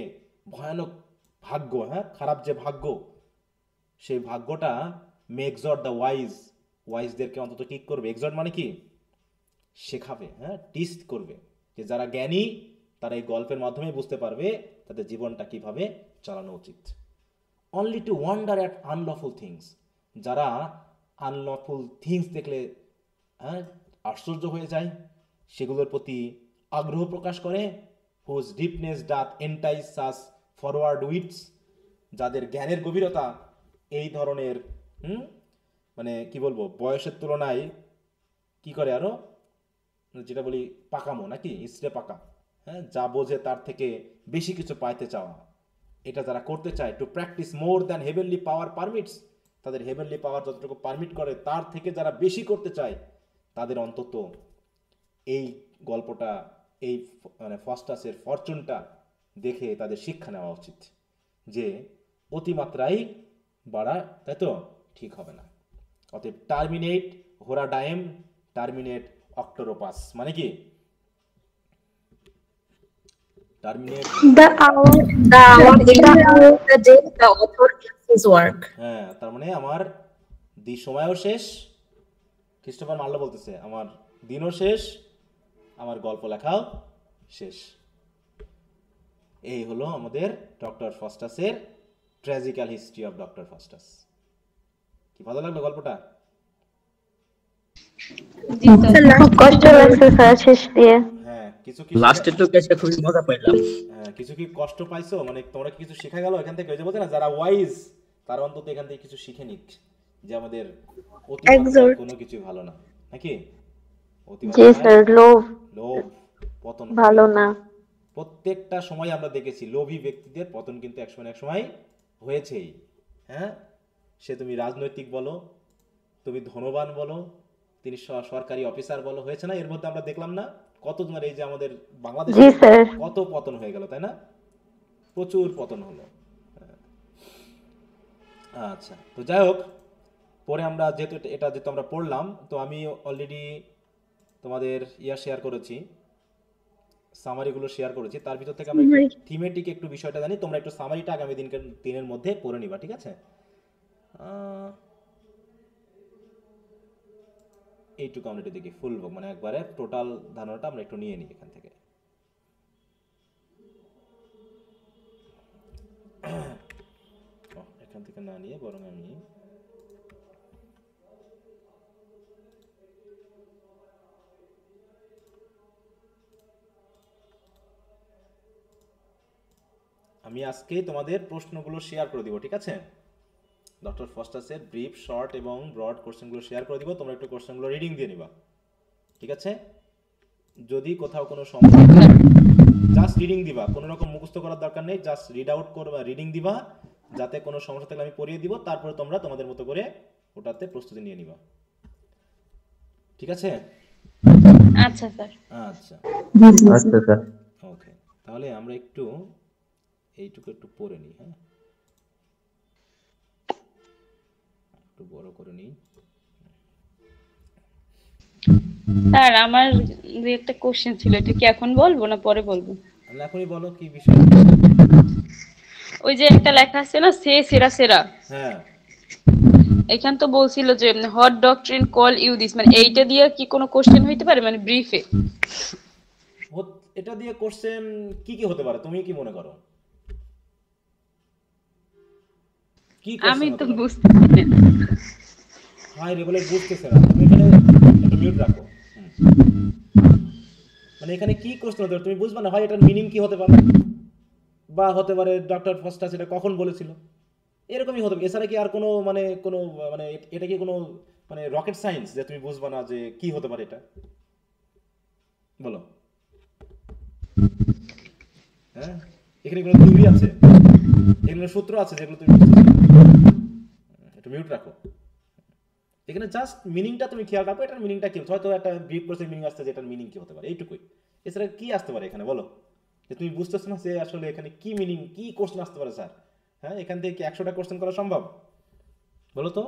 Speaker 1: ভয়ানক ভাগ্য, হ্যাঁ, খারাপ যে ভাগ্য, সেই ভাগ্যটা মে এক্সর্ট দ্য ওয়াইজ, ওয়াইজদেরকে অন্তত কি করবে, এক্সর্ট মানে কি, শেখাবে, হ্যাঁ, টিস্ট করবে, যে যারা জ্ঞানী তারা এই গল্পের মাধ্যমে বুঝতে পারবে তাদের জীবনটা কিভাবে চালানো উচিত। Only to wonder at unlawful things, যারা আনলফুল থিংস দেখলে, হ্যাঁ, আশ্চর্য হয়ে যায়, সেগুলোর প্রতি আগ্রহ প্রকাশ করে। Whose deepness doth entice such forward wits, যাদের জ্ঞানের গভীরতা এই ধরনের, মানে কি বলবো, বয়সের তুলনায় কি করে আরো, যেটা বলি পাকামো নাকি, ইসরে পাকা, হ্যাঁ, যা বোঝে তার থেকে বেশি কিছু পাইতে চাওয়া, এটা যারা করতে চায়, to practise more than heavenly power permits, তাদের হেভেনলি পাওয়ার যতটুকু পারমিট করে তার থেকে যারা বেশি করতে চায়, তাদের অন্তত এই গল্পটা, এই মানে ফস্টাসের ফরচুনটা দেখে তাদের শিক্ষা নেওয়া উচিত, যে অতিমাত্রাই বাড়া, তাই তো, ঠিক হবে না। অতএব টার্মিনেট হোরা ডায়েম, টার্মিনেট অক্টোরোপাস, মানে কি terminate,
Speaker 5: The hour, the hour, the day, the author ends his work.
Speaker 1: হ্যাঁ, তার মানে আমার সময়ও শেষ, খ্রিস্টোফার মার্লো বলতেছে আমার দিনও শেষ, আমার গল্প লেখাও শেষ। এই হলো আমাদের ডক্টর ফস্টাসের tragical history of Doctor Faustus. কি ভালো লাগলো গল্পটা?
Speaker 3: খুব কষ্ট লাগছে স্যার শেষ দিয়ে।
Speaker 1: হ্যাঁ, কিছু কি
Speaker 7: লাস্টের তো কেসটা খুবই মজা পাইলাম।
Speaker 1: হ্যাঁ, কিছু কি কষ্ট পাইছো, মানে তোমরা কিছু শেখা গেল এখান থেকে? ওই যে বলছে না, যারা ওয়াইজ তারা অন্তত এখান থেকে কিছু শিখে নিক, যে আমাদের অতিমাত্রায় কোনো কিছু ভালো না, নাকি
Speaker 3: জি
Speaker 1: অতিমাত্রায়
Speaker 3: স্যার, লোভ
Speaker 1: লোভ পতন হয়।
Speaker 3: ভালো না।
Speaker 1: প্রত্যেকটা সময় আমরা দেখেছি লোভী ব্যক্তিদের পতন কিন্তু এক সময় হয়েছেই, হ্যাঁ, সে তুমি রাজনৈতিক বলো, তুমি ধনবান বলো, তিনি সরকারি অফিসার বলো, হয়েছে না? এর মধ্যে আমরা দেখলাম না কত তোমার এই যে আমাদের বাংলাদেশে
Speaker 3: জি স্যার।
Speaker 1: কত পতন হয়ে গেল, তাই না? প্রচুর পতন হলো। আচ্ছা, তো যাই হোক, পরে আমরা যেহেতু যেহেতু আমরা পড়লাম, তো আমি অলরেডি তোমাদের শেয়ার করেছি, সামারিগুলো শেয়ার করেছি, তার ভিতর থেকে আমরা থিমেটিক একটু বিষয়টা জানি, তোমরা একটু সামারিটা আগামী দিনের মধ্যে পড়ে নিবা, ঠিক আছে? এইটুকু আমরা একটু দেখি, ফুল মানে একবারে টোটাল ধারণাটা আমরা একটু নিয়ে নিই এখান থেকে। এখান থেকে না নিয়ে বরং আমি আজকে তোমাদের প্রশ্নগুলো শেয়ার করে দিব, ঠিক আছে? ডক্টর ফস্টাসের ব্রিফ, শর্ট এবং ব্রড কোশ্চেনগুলো শেয়ার করে দিব, তোমরা একটু কোশ্চেনগুলো রিডিং দিয়ে নিবা, ঠিক আছে? যদি কোথাও কোনো সমস্যা, জাস্ট রিডিং দিবা, কোনো রকম মুখস্থ করার দরকার নেই, জাস্ট রিড আউট করবা, রিডিং দিবা, যাতে কোনো সমস্যা থাকলে আমি পড়িয়ে দিব, তারপরে তোমরা তোমাদের মতো করে ওটাতে প্রস্তুতি নিয়ে নিবা, ঠিক আছে?
Speaker 6: আচ্ছা স্যার।
Speaker 1: আচ্ছা
Speaker 2: আচ্ছা স্যার।
Speaker 1: ওকে, তাহলে আমরা একটু এইটুকু একটু পড়ে নিই, হ্যাঁ, একটু বড় করে নিই।
Speaker 6: স্যার আমার দুই একটা কোশ্চেন ছিল, এটা কি এখন বলবো না পরে বলবো?
Speaker 1: তাহলে এখনই বলো কি বিষয়।
Speaker 6: ওই যে একটা লেখা আছে না, সেরা সেরা,
Speaker 1: হ্যাঁ,
Speaker 6: এখান তো বলছিল যে what doctrine call you this, মানে এইটা দিয়ে কি কোনো কোশ্চেন হইতে পারে, মানে ব্রিফে?
Speaker 1: এটা দিয়ে কোশ্চেন কি কি হতে পারে তুমি কি মনে করো? কি
Speaker 6: আমি
Speaker 1: কোশ্চেন
Speaker 6: তো
Speaker 1: হতে পারে?
Speaker 6: বুঝতে পারি না।
Speaker 1: হাই রে, বলে বুঝতেছে না, তুমি এখানে একটু মিউট রাখো। মানে এখানে কি কোশ্চেন হতে পারে তুমি বুঝবে না, হয় এটার মিনিং কি হতে পারে, বা হতে পারে ডক্টর ফস্টাস এটা কখন বলেছিল, এরকমই হতে পারে, এছাড়া কি আর কোনো মানে এটা কি কোনো মানে রকেট সায়েন্স যে তুমি বুঝবা না যে কি হতে পারে এটা? বলো। হ্যাঁ, এখানে কোনো থিওরি আছে, এখানে সূত্র আছে যেগুলো তুমি বুঝতেছো না। একটু মিউট রাখো। এখানে জাস্ট মিনিংটা তুমি খেয়াল রাখো, এটার মিনিংটা কি, হয়তো একটা ব্রিফ কোর্সের মিনিং আসছে, যেটার মিনিং কি হতে পারে এইটুকুই। এছাড়া কি আসতে পারে এখানে বলো, যে তুমি বুঝতেছো না যে আসলে এখানে কি মিনিং, কি কোশ্চেন আসতে পারে স্যার? হ্যাঁ, এখান থেকে কি 100টা কোশ্চেন করা সম্ভব? বলো তো।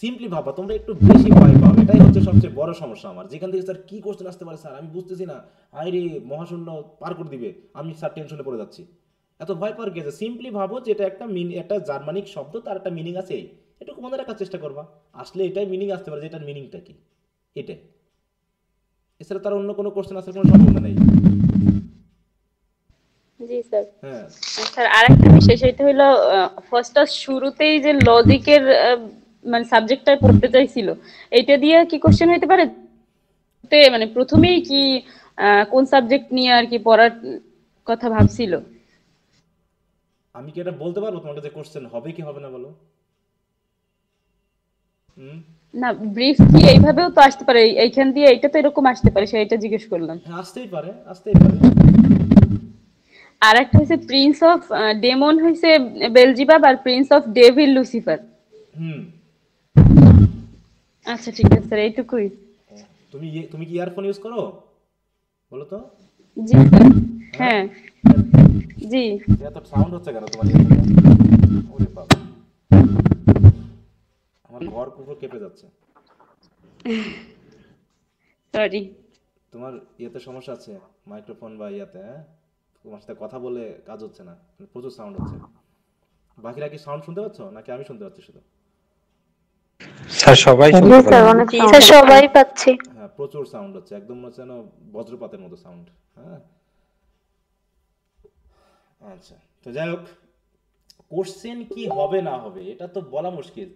Speaker 1: সিম্পলি ভাবা, তোমরা একটু বেশি ভয় পাও, এটাই হচ্ছে সবচেয়ে বড় সমস্যা আমার। যেখান থেকে স্যার কি কোশ্চেন আসতে পারে স্যার আমি বুঝতেছি না, আরে মহাশূন্য পার করে দিবে, আমি স্যার টেনশনে পড়ে যাচ্ছি। এত ভয় পাওয়ার কি আছে? সিম্পলি ভাবো যে এটা একটা জার্মানিক শব্দ, তার একটা মিনিং আছে, এটুকু মনে রাখার চেষ্টা করবা। আসলে এটাই মিনিং আসতে পারে, যে এটার মিনিংটা কি এটাই। এছাড়া তার অন্য কোনো কোশ্চেন আসার কোনো সম্ভাবনা নেই।
Speaker 6: জি স্যার।
Speaker 1: হ্যাঁ,
Speaker 6: স্যার আরেকটা বিষয়, সেটা হলো ফার্স্টটা শুরুতেই যে লজিকের মানে সাবজেক্টটা পড়তে চাইছিল, এটা দিয়ে কি কোশ্চেন হইতে পারে? মানে প্রথমেই কি কোন সাবজেক্ট নিয়ে আর কি পড়ার কথা ভাবছিল?
Speaker 1: আমি কি এটা বলতে পারবো তোমাকে যে কোশ্চেন হবে কি হবে না, বলো।
Speaker 6: না, ব্রিফ কি এইভাবেও তো আসতে পারে, এইখান দিয়ে এইটা তো এরকম আসতে পারে, সেটা জিজ্ঞেস করলাম।
Speaker 1: হ্যাঁ, আসতেই পারে, আসতেই পারে।
Speaker 6: আর একটা হচ্ছে প্রিন্স অফ ডেমন হইছে বেলজিবাব, আর প্রিন্স অফ ডেভিল লুসিফার।
Speaker 1: হুম।
Speaker 6: আচ্ছা ঠিক আছে স্যার, এইটুকুই।
Speaker 1: তুমি কি ইয়ারফোন ইউজ করো বলো তো?
Speaker 6: জি স্যার। হ্যাঁ। জি।
Speaker 1: এত সাউন্ড হচ্ছে কেন তোমার ইয়ারফোনে? ওরে বাবা, আমার ঘর পুরো কেঁপে যাচ্ছে।
Speaker 6: সরি।
Speaker 1: তোমার ইয়েতে সমস্যা আছে, মাইক্রোফোন বা ইয়াতে? হ্যাঁ, তোমার সাথে কথা বলে কাজ হচ্ছে না, প্রচুর সাউন্ড হচ্ছে। বাকিরা কি সাউন্ড শুনতে পাচ্ছ নাকি আমি শুনতে পাচ্ছি শুধু?
Speaker 2: স্যার সবাই শুনতে
Speaker 3: স্যার
Speaker 2: পাচ্ছেন।
Speaker 3: অনেক স্যার সবাই পাচ্ছি।
Speaker 1: হ্যাঁ, প্রচুর সাউন্ড হচ্ছে, একদম মনে হচ্ছে যেন বজ্রপাতের মতো সাউন্ড। হ্যাঁ, আচ্ছা, তো যাই হোক, কোশ্চেন কি হবে না হবে এটা তো বলা মুশকিল।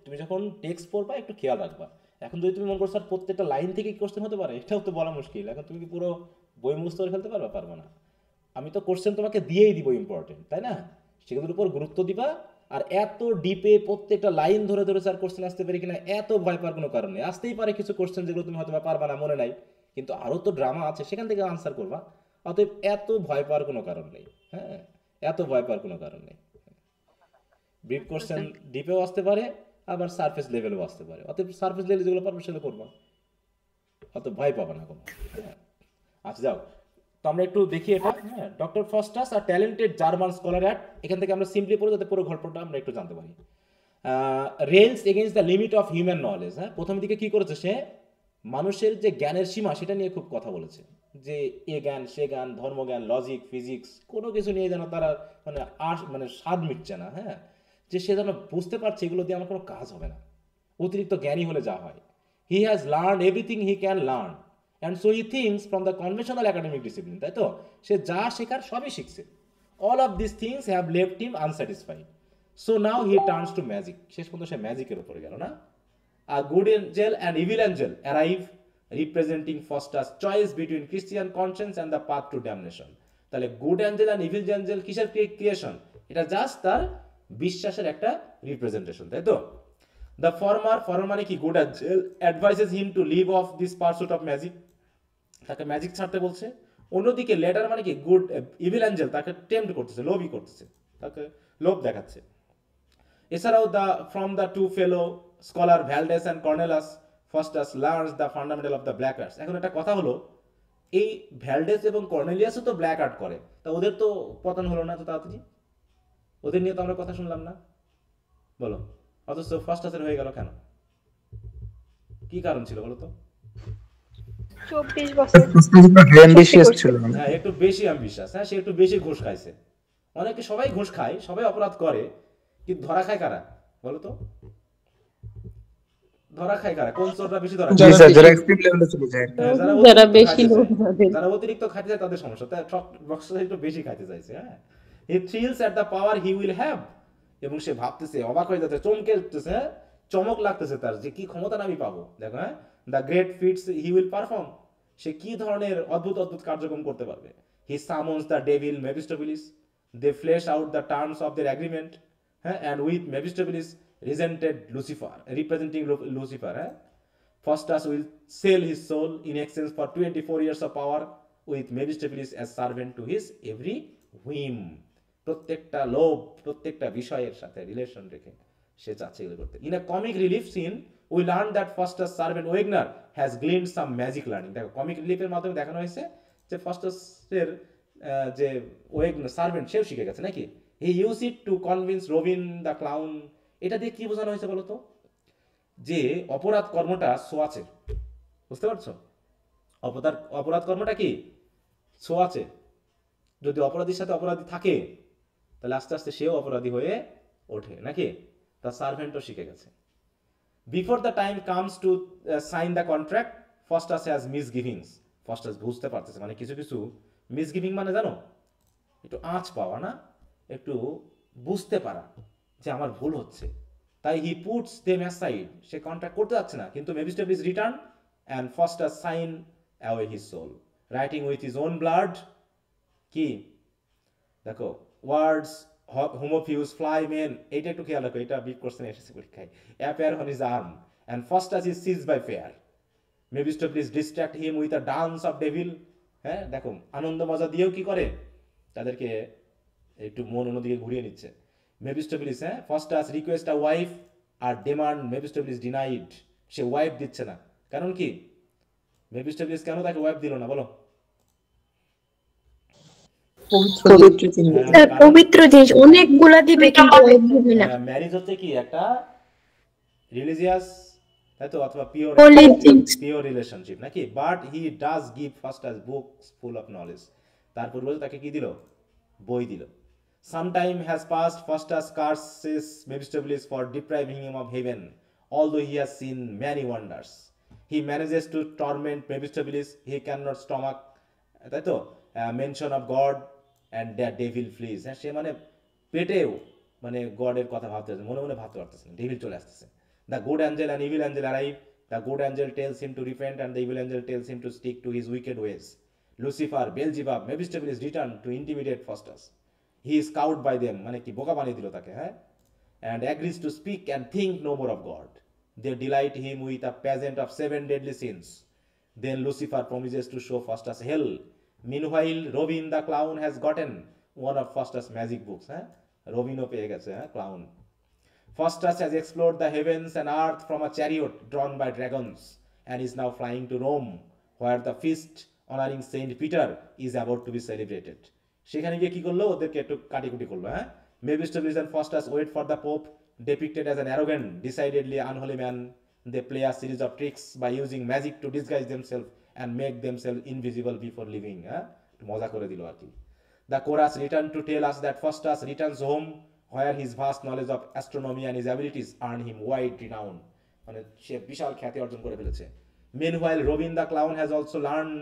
Speaker 1: তুমি যখন টেক্সট পড়বা একটু খেয়াল রাখবা। এখন যদি তুমি মনে করো স্যার প্রত্যেকটা লাইন থেকে কোশ্চেন হতে পারে, এটাও তো বলা মুশকিল। এখন তুমি কি পুরো বই মুখস্থ করে ফেলতে পারবা? পারবে না। আমি তো কোশ্চেন তোমাকে দিয়েই দিব ইম্পর্টেন্ট, তাই না? সেগুলোর উপর গুরুত্ব দিবা। আর এত ডিপে প্রত্যেকটা লাইন ধরে ধরে স্যার কোশ্চেন আসতে পারে কিনা এত ভয় পাওয়ার কোনো কারণ নেই। আসতেই পারে কিছু কোশ্চেন যেগুলো তুমি হয়তো পারবা না, মনে নাই, কিন্তু আরও তো ড্রামা আছে, সেখান থেকে আনসার করবা। অতএব এত ভয় পাওয়ার কোনো কারণ নেই। হ্যাঁ, এত ভয় পাওয়ার কোনো কারণ নেই। ব্রিফ কোশ্চেন ডিপেও আসতে পারে, আবার সারফেস লেভেলেও আসতে পারে। অতএব সারফেস লেভেলে যেগুলো পারবে সেগুলো করবা, অত ভয় পাবা না কোনো। হ্যাঁ, আচ্ছা যাও, তো আমরা একটু দেখি এটা। হ্যাঁ, ডক্টর ফস্টাস আর ট্যালেন্টেড জার্মান স্কলার অ্যাট, এখান থেকে আমরা সিম্পলি পড়ে যাতে পুরো গল্পটা আমরা একটু জানতে পারি। Rails against the limit of human knowledge. হ্যাঁ, প্রথম দিকে কি করেছে সে? মানুষের যে জ্ঞানের সীমা সেটা নিয়ে খুব কথা বলেছে, যে এ জ্ঞান সে জ্ঞান, ধর্মজ্ঞান, লজিক, ফিজিক্স, কোনো কিছু নিয়ে যেন তারা মানে স্বাদ মিটছে না। হ্যাঁ, যে সে যেন বুঝতে পারছে এগুলো দিয়ে আমার কোনো কাজ হবে না, অতিরিক্ত জ্ঞানী হলে যা হয়। He has learn everything he can learn and so he things from the conventional academic discipline. তাই তো, সে যা শেখার সবই শিখছে। All of this things have left him unsatisfied, so now he turns to magic. শেষ পর্যন্ত সে ম্যাজিকের উপরে গেল না। A good angel and evil angel arrive, representing Foster's choice between Christian conscience and the path to damnation. তাহলে good Angel and evil Angel কিসের creation? এটা just তার বিশ্বাসের একটা রিপ্রেজেন্টেশন, তাই তো? দ্য ফর্মার মানে কি? Good angel advises him to leave off this pursuit of magic, তাকে ম্যাজিক ছাড়তে বলছে। অন্যদিকে লেটার মানে কি? গুড ইভিল অ্যাঞ্জেল তাকে টেম্পট করতেছে, লোভই করতেছে, তাকে লোভ দেখাচ্ছে। এছাড়াও from the two fellow scholar Valdes and Cornelius, Faustus learns the fundamental of the black arts. এখন একটা কথা হলো, এই ভ্যালডেস এবং কর্নেলিয়াসও তো ব্ল্যাক আর্ট করে, তা ওদের তো পতন হলো না তো তাড়াতাড়ি? ওদের নিয়ে তো আমরা কথা শুনলাম না, বলো। অথচ ফার্স্টাসের হয়ে গেল কেন? কি কারণ ছিল বলো তো?
Speaker 4: 24 বছর
Speaker 2: অ্যাম্বিশিয়াস ছিল।
Speaker 1: হ্যাঁ, একটু বেশি অ্যাম্বিশাস। হ্যাঁ, সে একটু বেশি ঘুষ খাইছে। অনেকে, সবাই ঘুষ খায়, সবাই অপরাধ করে, কিন্তু ধরা খায় কারা বলো তো? ধরা খায় কারা? কোন চোররা বেশি ধরা খায়?
Speaker 2: যারা এক্সট্রিম লেভেলে চলে যায়,
Speaker 6: যারা বেশি লোভ যাদের।
Speaker 1: যারা অতিরিক্ত খাইতে যায় তাদের সমস্যা। তাই একটু বেশি খাইতে চাইছে। হ্যাঁ, he thrills at the power he will have, এবং সে ভাবতেছে, অবাক হয়ে যাচ্ছে, চমকে উঠতেছে, হ্যাঁ, চমক লাগতেছে তার, যে কি ক্ষমতা আমি পাবো। দেখো, হ্যাঁ, the great feats he will perform, সে কি ধরনের অদ্ভুত অদ্ভুত কার্যক্রম করতে পারবে। He summons the devil Mephistopheles, they flesh out the terms of their agreement, and with Mephistopheles representing Lucifer, Faustus will sell his soul in exchange for 24 years of power, with Mephistopheles as servant to his every whim. প্রত্যেকটা লোভ, প্রত্যেকটা বিষয়ের সাথে relation রেখে সে চাচ্ছে এগুলো করতে। In a comic relief scene we learn that Faustus servant Wagner has gleaned some magic learning. দেখো কমিক রিলিফের মাধ্যমে দেখানো হয়েছে যে ফাস্টাসের যে ওয়েগনার সার্ভেন্ট সেও শিখে গেছে নাকি। He use it to convince Robin the clown. এটা দিয়ে কি বোঝানো হয়েছে বলো তো? যে অপরাধ কর্মটা ছোঁয়াচে, বুঝতে পারছো? অপরাধ কর্মটা কি ছোঁয়াচে। যদি অপরাধীর সাথে অপরাধী থাকে তাহলে আস্তে আস্তে সেও অপরাধী হয়ে ওঠে নাকি। তার সার্ভেন্টও শিখে গেছে। Before the time comes to sign the contract Faustus has misgivings. Faustus বুঝতে পারতেছে, মানে কিছু কিছু মিসগিভিং মানে জানো, একটু আঁচ পাওয়া না, একটু বুঝতে পারা যে আমার ভুল হচ্ছে। তাই হি পুটস দেম অ্যাসাইড, সে কন্ট্রাক্ট করতে যাচ্ছে না, কিন্তু Mephistopheles return and Faustus sign away his soul, writing with his own blood. কি দেখো ওয়ার্ডস হোমোফিউস ফ্লাই মেন, এইটা একটু খেয়াল রাখো, এটা বিট কোশ্চেনে এসেছে পরীক্ষায়। Appear on his arm and Faustus is seized by fear. Mephistopheles distract him with a dance of devil. হ্যাঁ দেখো আনন্দ মজা দিয়েও কি করে, তাদেরকে একটু মন অন্যদিকে ঘুরিয়ে নিচ্ছে। Mephistopheles Faustus request a wife আর ডিমান্ড মেফিস্টোফেলিস ডিনাইড। সে ওয়াইফ দিচ্ছে না, কারণ কি? মেফিস্টোফেলিস কেন তাকে ওয়াইফ দিল না বলো?
Speaker 4: পবিত্র জিনিস অনেকগুলা দিবে কিন্তু দিবে না।
Speaker 1: ম্যারেজ হচ্ছে কি একটা রিলিজিয়াস, তাই তো, অথবা পিওর রিলেশনশিপ নাকি। But he does give Faustus books full of knowledge. তারপর বলে তাকে কি দিল? বই দিল। Some time has passed, Faustus curses Mephistopheles for depriving him of heaven, although he has seen many wonders. He manages to torment Mephistopheles. He cannot stomach তাই তো mention of God, and the devil flees. হ্যাঁ সে মানে পেটেও মানে গডের কথা ভাবতে পারছে, মনে মনে ভাবতে পারতেছে, ডেভিল চলে আসতেছে। The good angel and evil angel arrive. The good angel tells him to repent, and the evil angel tells him to stick to his wicked ways. Lucifer, Beelzebub, Mephistopheles return to intimidate Faustus. He is cowed by them, মানে কি বোকা বানিয়ে দিল তাকে, হ্যাঁ, and agrees to speak and think no more of God. They delight him with a pageant of 7 deadly sins. Then Lucifer promises to show Faustus hell. Meanwhile, Robin the clown has gotten one of Faustus' magic books. Robinও পেয়ে গেছে clown. Faustus has explored the heavens and earth from a chariot drawn by dragons and is now flying to Rome, where the feast honoring Saint Peter is about to be celebrated. সেখানে গিয়ে কি করলো? ওদেরকে একটু কাটিকুটি করলো। Mephistopheles and Faustus wait for the Pope, depicted as an arrogant, decidedly unholy man. They play a series of tricks by using magic to disguise themselves and make themselves invisible before leaving. মজা করে দিল আর কি। The chorus return to tell us that Faustus returns home, where his vast knowledge of astronomy and his abilities earn him wide renown. মানে সে বিশাল খ্যাতি অর্জন করে ফেলেছে। Meanwhile, Robin the clown has also learned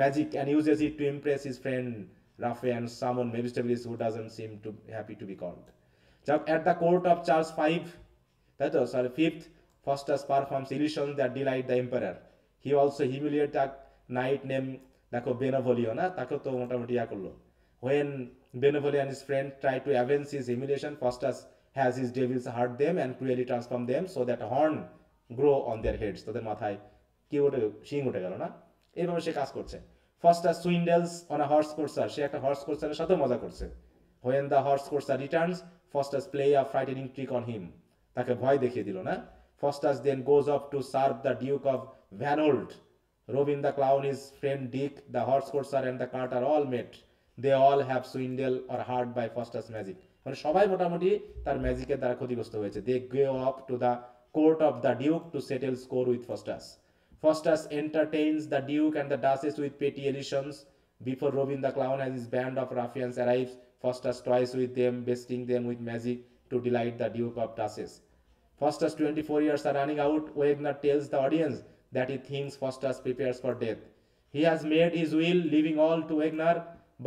Speaker 1: magic and uses it to impress his friend Raphael and summon Mephistopheles, who doesn't seem to happy to be called. At the court of Charles V, Faustus performs illusions that delight the emperor. He also humiliates a knight named দেখো Benvolio, না তাকে তো মোটামুটি ইয়া করলো। When Benvolio and his friend try to avenge his humiliation, Faustus has his devils hurt them and cruelly transform them so that a horn grow on their heads. তাদের মাথায় কি ওঠে, শিং উঠে গেল না। এইভাবে সে কাজ করছে। Faustus swindles on a horse courser. সে একটা হর্স কোর্সারের সাথে মজা করছে। When the horse courser returns, Faustus play a frightening trick on him. তাকে ভয় দেখিয়ে দিল না। Faustus then goes off to serve the Duke of Vanold. Robin the clown, his friend Dick, the horse courser and the cart are all met. They all have swindled or hurt by Faustus' magic. মানে সবাই মোটামুটি তার ম্যাজিকের দ্বারা ক্ষতিগ্রস্ত হয়েছে। They go up to the court of the Duke to settle score with Faustus. Faustus entertains the Duke and the Duchess with petty illusions. Before Robin the clown and his band of ruffians arrives, Faustus toys with them, besting them with magic to delight the Duke of Duchess. Faustus' 24 years are running out. Wagner tells the audience that he thinks Faustus prepares for death. He has made his will, leaving all to Wagner,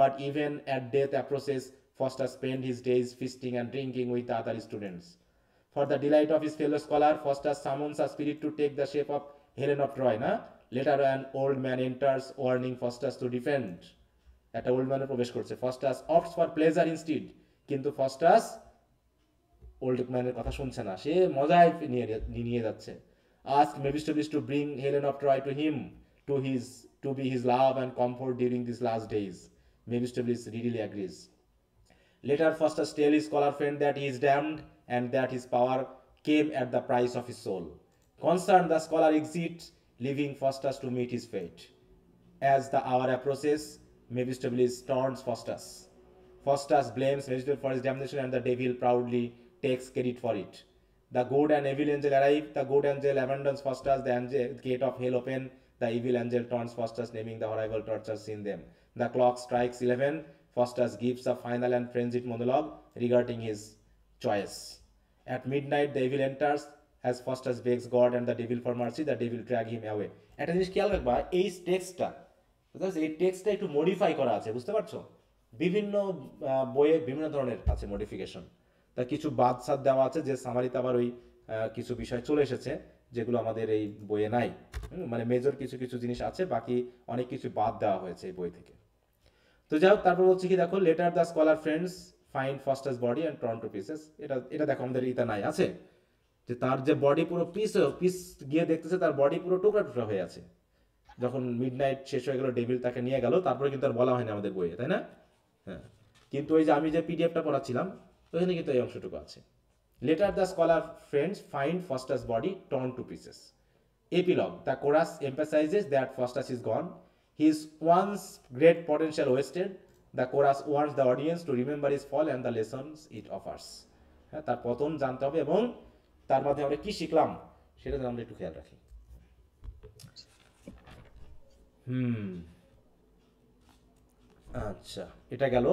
Speaker 1: but even as death approaches, Faustus spends his days feasting and drinking with the other students. For the delight of his fellow scholar, Faustus summons a spirit to take the shape of Helen of Troy. Later an old man enters, warning Faustus to defend. একটা old man প্রবেশ করছে। Faustus opts for pleasure instead, কিন্তু Faustus old ম্যানের কথা শুনছে না, সে মজায় নিয়ে যাচ্ছে। Ask মেফিস্টোফেলিস to bring Helen of Troy to him to be his love and comfort during these last days. Mephistopheles readily agrees. Later Faustus tells his scholar friend that he is damned and that his power came at the price of his soul. Concerned, the scholar exits, leaving Faustus to meet his fate. As the hour approaches, Mephistopheles taunts Faustus. Faustus blames Mephistopheles for his damnation and the devil proudly takes credit for it. The good and evil angel arrive. The good angel abandons Faustus. The gate of hell open. The evil angel taunts Faustus, naming the horrible tortures in them. The clock strikes 11. Faustus gives a final and frenzied monologue regarding his choice. At midnight, the evil enters. As Faustus begs God and the devil for mercy, the devil drag him away. একটা জিনিস খেয়াল রাখবা, এই টেক্সটটা, এই টেক্সটটা একটু modify করা আছে, বুঝতে পারছো? বিভিন্ন বইয়ে বিভিন্ন ধরনের আছে মডিফিকেশন। তা কিছু বাদ সাদ দেওয়া আছে, যে সামারিতে আবার ওই কিছু বিষয় চলে এসেছে যেগুলো আমাদের এই বইয়ে নাই। মানে মেজর কিছু কিছু জিনিস আছে, বাকি অনেক কিছু বাদ দেওয়া হয়েছে এই বই থেকে। তো যাই হোক, তারপর হচ্ছে কি দেখো, later the scholar friends find Faustus body and torn to pieces. এটা দেখো আমাদের ইতা নাই আছে, যে তার যে বডি পুরো পিস গিয়ে দেখতেছে তার বডি পুরো টুকরা টুকরা হয়ে আছে। যখন মিডনাইট শেষ হয়ে গেল, ডেভিল তাকে নিয়ে গেল, তারপরে কিন্তু আর বলা হয়নি আমাদের বইয়ে, তাই না? হ্যাঁ, কিন্তু ওই যে আমি যে পিডিএফটা পড়াচ্ছিলাম ওখানে কিন্তু এই অংশটুকু আছে। Later the scholar friends find Faustus body torn to pieces. Epilogue. The chorus emphasizes that Faustus is gone. His once great potential wasted. The chorus warns the audience to remember his fall and the lessons it offers. হ্যাঁ, তার পতন জানতে হবে এবং তার মাধ্যমে আমরা কি শিখলাম সেটা আমরা একটু খেয়াল রাখি। আচ্ছা, এটা গেল।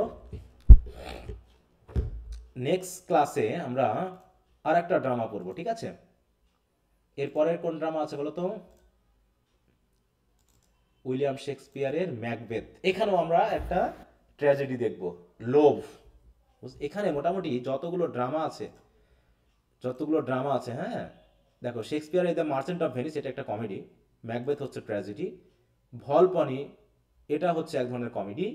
Speaker 1: নেক্সট ক্লাসে আমরা আর একটা ড্রামা পড়বো, ঠিক আছে? এরপরের কোন ড্রামা আছে বলো তো? উইলিয়াম শেক্সপিয়ারের ম্যাকবেথ। এখানেও আমরা একটা ট্র্যাজেডি দেখব, লোভ। এখানে মোটামুটি যতগুলো ড্রামা আছে, হ্যাঁ দেখো, শেক্সপিয়ারের দ্য মার্চেন্ট অফ ভেনিস এটা একটা কমেডি, ম্যাকবেথ হচ্ছে ট্র্যাজেডি, ভলপনি এটা হচ্ছে এক ধরনের কমেডি,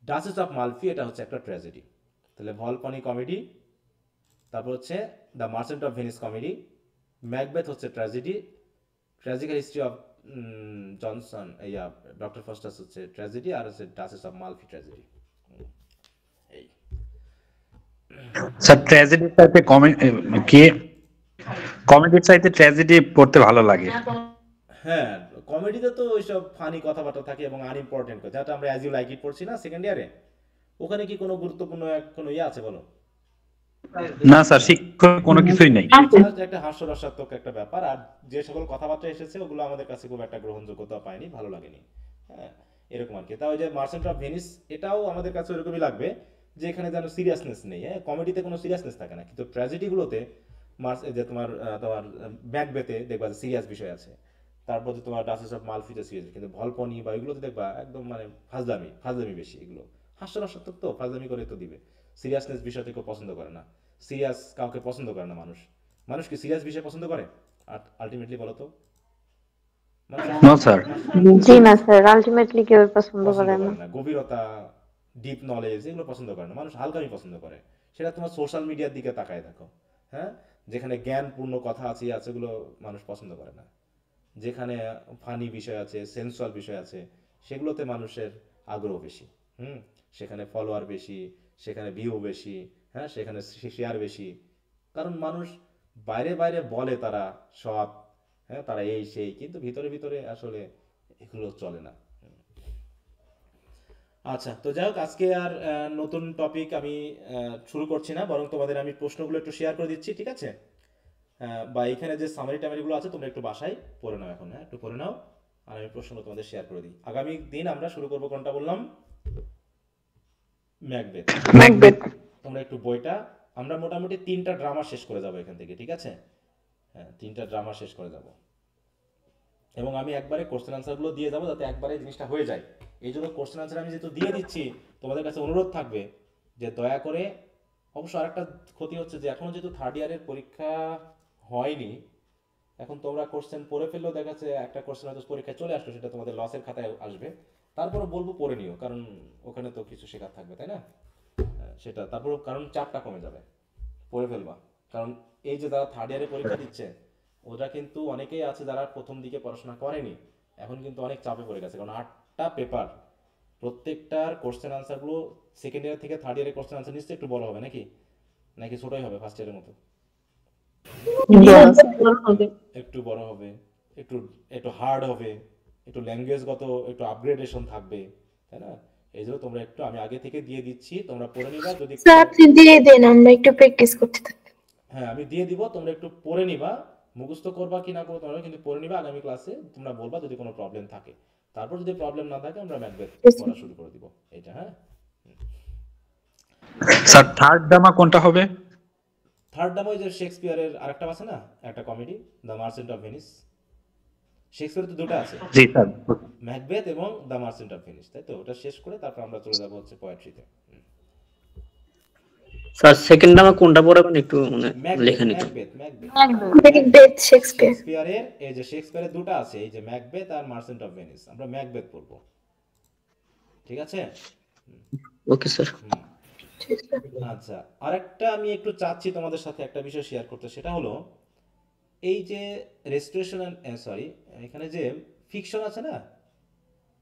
Speaker 1: ডাচেস অফ মালফি এটা হচ্ছে একটা ট্র্যাজেডি। তাহলে ভলপনি কমেডি, তারপর হচ্ছে the Merchant of Venice comedy, Macbeth হচ্ছে tragedy, tragical history of Johnson Doctor Faustus হচ্ছে ট্র্যাজেডি, আর হচ্ছে ডাচেস অফ মালফি ট্র্যাজেডি। এই
Speaker 2: স্যার ট্র্যাজেডির সাথে কমেডির সাথে ট্র্যাজেডি পড়তে ভালো লাগে।
Speaker 1: হ্যাঁ, কমেডিতে তো ওইসব ফানি কথাবার্তা থাকে এবং আনইম্পর্টেন্ট, যেটা আমরা অ্যাজ ইউ লাইক ইট পড়ছি না সেকেন্ড ইয়ারে, ওখানে কি কোনো গুরুত্বপূর্ণ কোনো ইয়ে আছে বলো?
Speaker 2: না স্যার, শিক্ষক কোনো কিছুই নেই,
Speaker 1: একটা হাস্যরসাত্মক একটা ব্যাপার। আর যে সকল কথাবার্তা এসেছে ওগুলো আমাদের কাছে খুব একটা গ্রহণযোগ্যতা পায়নি, ভালো লাগেনি। হ্যাঁ, এরকম আর কি। তা ওই যে মার্চেন্ট অফ ভেনিস এটাও আমাদের কাছে ওরকমই লাগবে, যে এখানে যেন সিরিয়াসনেস নেই। হ্যাঁ, কমেডিতে কোনো সিরিয়াসনেস থাকে না, কিন্তু ট্র্যাজেডিগুলোতে যে তোমার ম্যাকবেথে দেখবা সিরিয়াস বিষয় আছে, তারপর যে তোমার ডাচেস অফ মালফিতে সিরিয়াস, কিন্তু ভলপনি বা এগুলোতে দেখবা একদম মানে ফাজলামি বেশি। এগুলো হাস্যরসাত্মক তো, ফাজলামি করে তো দিবে। সিরিয়াসনেস বিষয়টা কেউ পছন্দ করে না, সিরিয়াস কাউকে পছন্দ করে না মানুষ কি সিরিয়াস বিষয় পছন্দ করে? আর আলটিমেটলি বলো তো,
Speaker 2: নো স্যার।
Speaker 3: জি না স্যার, আলটিমেটলি কেউ পছন্দ করে না।
Speaker 1: গভীরতা, ডিপ নলেজ এগুলো পছন্দ করে না মানুষ, হালকামি পছন্দ করে। সেটা তোমার সোশ্যাল মিডিয়ার দিকে তাকায় দেখো, হ্যাঁ, যেখানে জ্ঞানপূর্ণ কথা আছে এগুলো মানুষ পছন্দ করে না। যেখানে ফানি বিষয় আছে, সেন্সুয়াল বিষয় আছে, সেগুলোতে মানুষের আগ্রহ বেশি। সেখানে ফলোয়ার বেশি, সেখানে ভিউ বেশি, হ্যাঁ, সেখানে শেয়ার বেশি। কারণ মানুষ বাইরে বলে তারা সৎ, হ্যাঁ, তারা এই সেই, কিন্তু ভিতরে আসলে এগুলো চলে না। আচ্ছা, তো যাই হোক, আজকে আর নতুন টপিক আমি শুরু করছি না, বরং তোমাদের আমি প্রশ্নগুলো একটু শেয়ার করে দিচ্ছি, ঠিক আছে? বা এখানে যে সামারি টামারিগুলো আছে তোমরা একটু বাসায় পড়ে নাও এখন, হ্যাঁ, একটু পড়ে নাও, আর আমি প্রশ্নগুলো তোমাদের শেয়ার করে দিই। আগামী দিন আমরা শুরু করবো কোনটা বললাম? ম্যাকবেথ। তোমরা একটু বইটা, আমরা মোটামুটি 3টা ড্রামা শেষ করে যাবো এখান থেকে, ঠিক আছে? হ্যাঁ, 3টা ড্রামা শেষ করে যাব, এবং আমি একবারে কোশ্চেন আনসারগুলো দিয়ে যাবো যাতে একবারে জিনিসটা হয়ে যায়। এই জন্য কোশ্চেন আনসার আমি যেহেতু দিয়ে দিচ্ছি, তোমাদের কাছে অনুরোধ থাকবে যে দয়া করে, অবশ্য আরেকটা ক্ষতি হচ্ছে যে এখনো যেহেতু থার্ড ইয়ারের পরীক্ষা হয়নি, এখন তোমরা কোশ্চেন পড়ে ফেললেও দেখা যাচ্ছে একটা কোশ্চেন হয়তো পরীক্ষায় চলে আসলো, সেটা তোমাদের লসের খাতায় আসবে। তারপরও বলবো পড়ে নিও, কারণ ওখানে তো কিছু শেখার থাকবে, তাই না? সেটা তারপর, কারণ চাপটা কমে যাবে, পড়ে ফেলবা, কারণ এই যে যারা থার্ড ইয়ারে পরীক্ষা দিচ্ছে ওরা কিন্তু অনেকেই আছে যারা প্রথম দিকে পড়াশোনা করেনি, এখন কিন্তু অনেক চাপে পড়ে গেছে, কারণ 8টা পেপার, প্রত্যেকটার কোশ্চেন আনসারগুলো সেকেন্ড ইয়ার থেকে থার্ড ইয়ারের কোশ্চেন আনসার নিশ্চয়ই একটু বড় হবে নাকি, নাকি ছোটই হবে ফার্স্ট ইয়ারের মতো? একটু বড় হবে, একটু একটু হার্ড হবে, একটু ল্যাঙ্গুয়েজগত একটু আপগ্রেডেশন থাকবে, তাই না? এই জন্য তোমরা একটু, আমি আগে থেকে দিয়ে দিচ্ছি, তোমরা পড়ে নিবা। যদি
Speaker 4: স্যার আপনি দিয়ে দেন, আমরা একটু প্র্যাকটিস করতে থাকি।
Speaker 1: হ্যাঁ আমি দিয়ে দিব, তোমরা একটু পড়ে নিবা, মুখস্থ করবা কি না করো তোমরা, কিন্তু পড়ে নিবা। আগামী ক্লাসে তোমরা বলবা যদি কোনো প্রবলেম থাকে, তারপর যদি প্রবলেম না থাকে আমরা ম্যাকবেথ পড়া শুরু করে দিব। এটা হ্যাঁ,
Speaker 2: স্যার থার্ড ড্রামা কোনটা হবে?
Speaker 1: থার্ড নাম ওই যে শেক্সপিয়ারের আরেকটা আছে না, একটা comedy, the Merchant of Venice. শেক্সপিয়ারের তো দুটো আছে,
Speaker 2: জি স্যার।
Speaker 1: ম্যাকবেথ এবং দ্য মার্চেন্ট অফ ভেনিস, তাই তো? ওটা শেষ করে তারপর আমরা চলে যাবো হচ্ছে পোয়েট্রিতে।
Speaker 7: স্যার সেকেন্ড নামে কোনটা পড়াবেন একটু মানে লেখা নিতে।
Speaker 1: Macbeth Macbeth
Speaker 4: Macbeth Shakespeare.
Speaker 1: শেক্সপিয়ারের এই যে শেক্সপিয়ারের দুটো আছে, এই যে ম্যাকবেথ আর মার্চেন্ট অফ ভেনিস, আমরা ম্যাকবেথ পড়বো, ঠিক আছে?
Speaker 7: Okay sir.
Speaker 1: আচ্ছা, আরেকটা আমি একটু চাচ্ছি তোমাদের সাথে একটা বিষয় শেয়ার করতে, সেটা হলো এই যে রেস্টোরেশন, সরি, এখানে যে ফিকশন আছে না,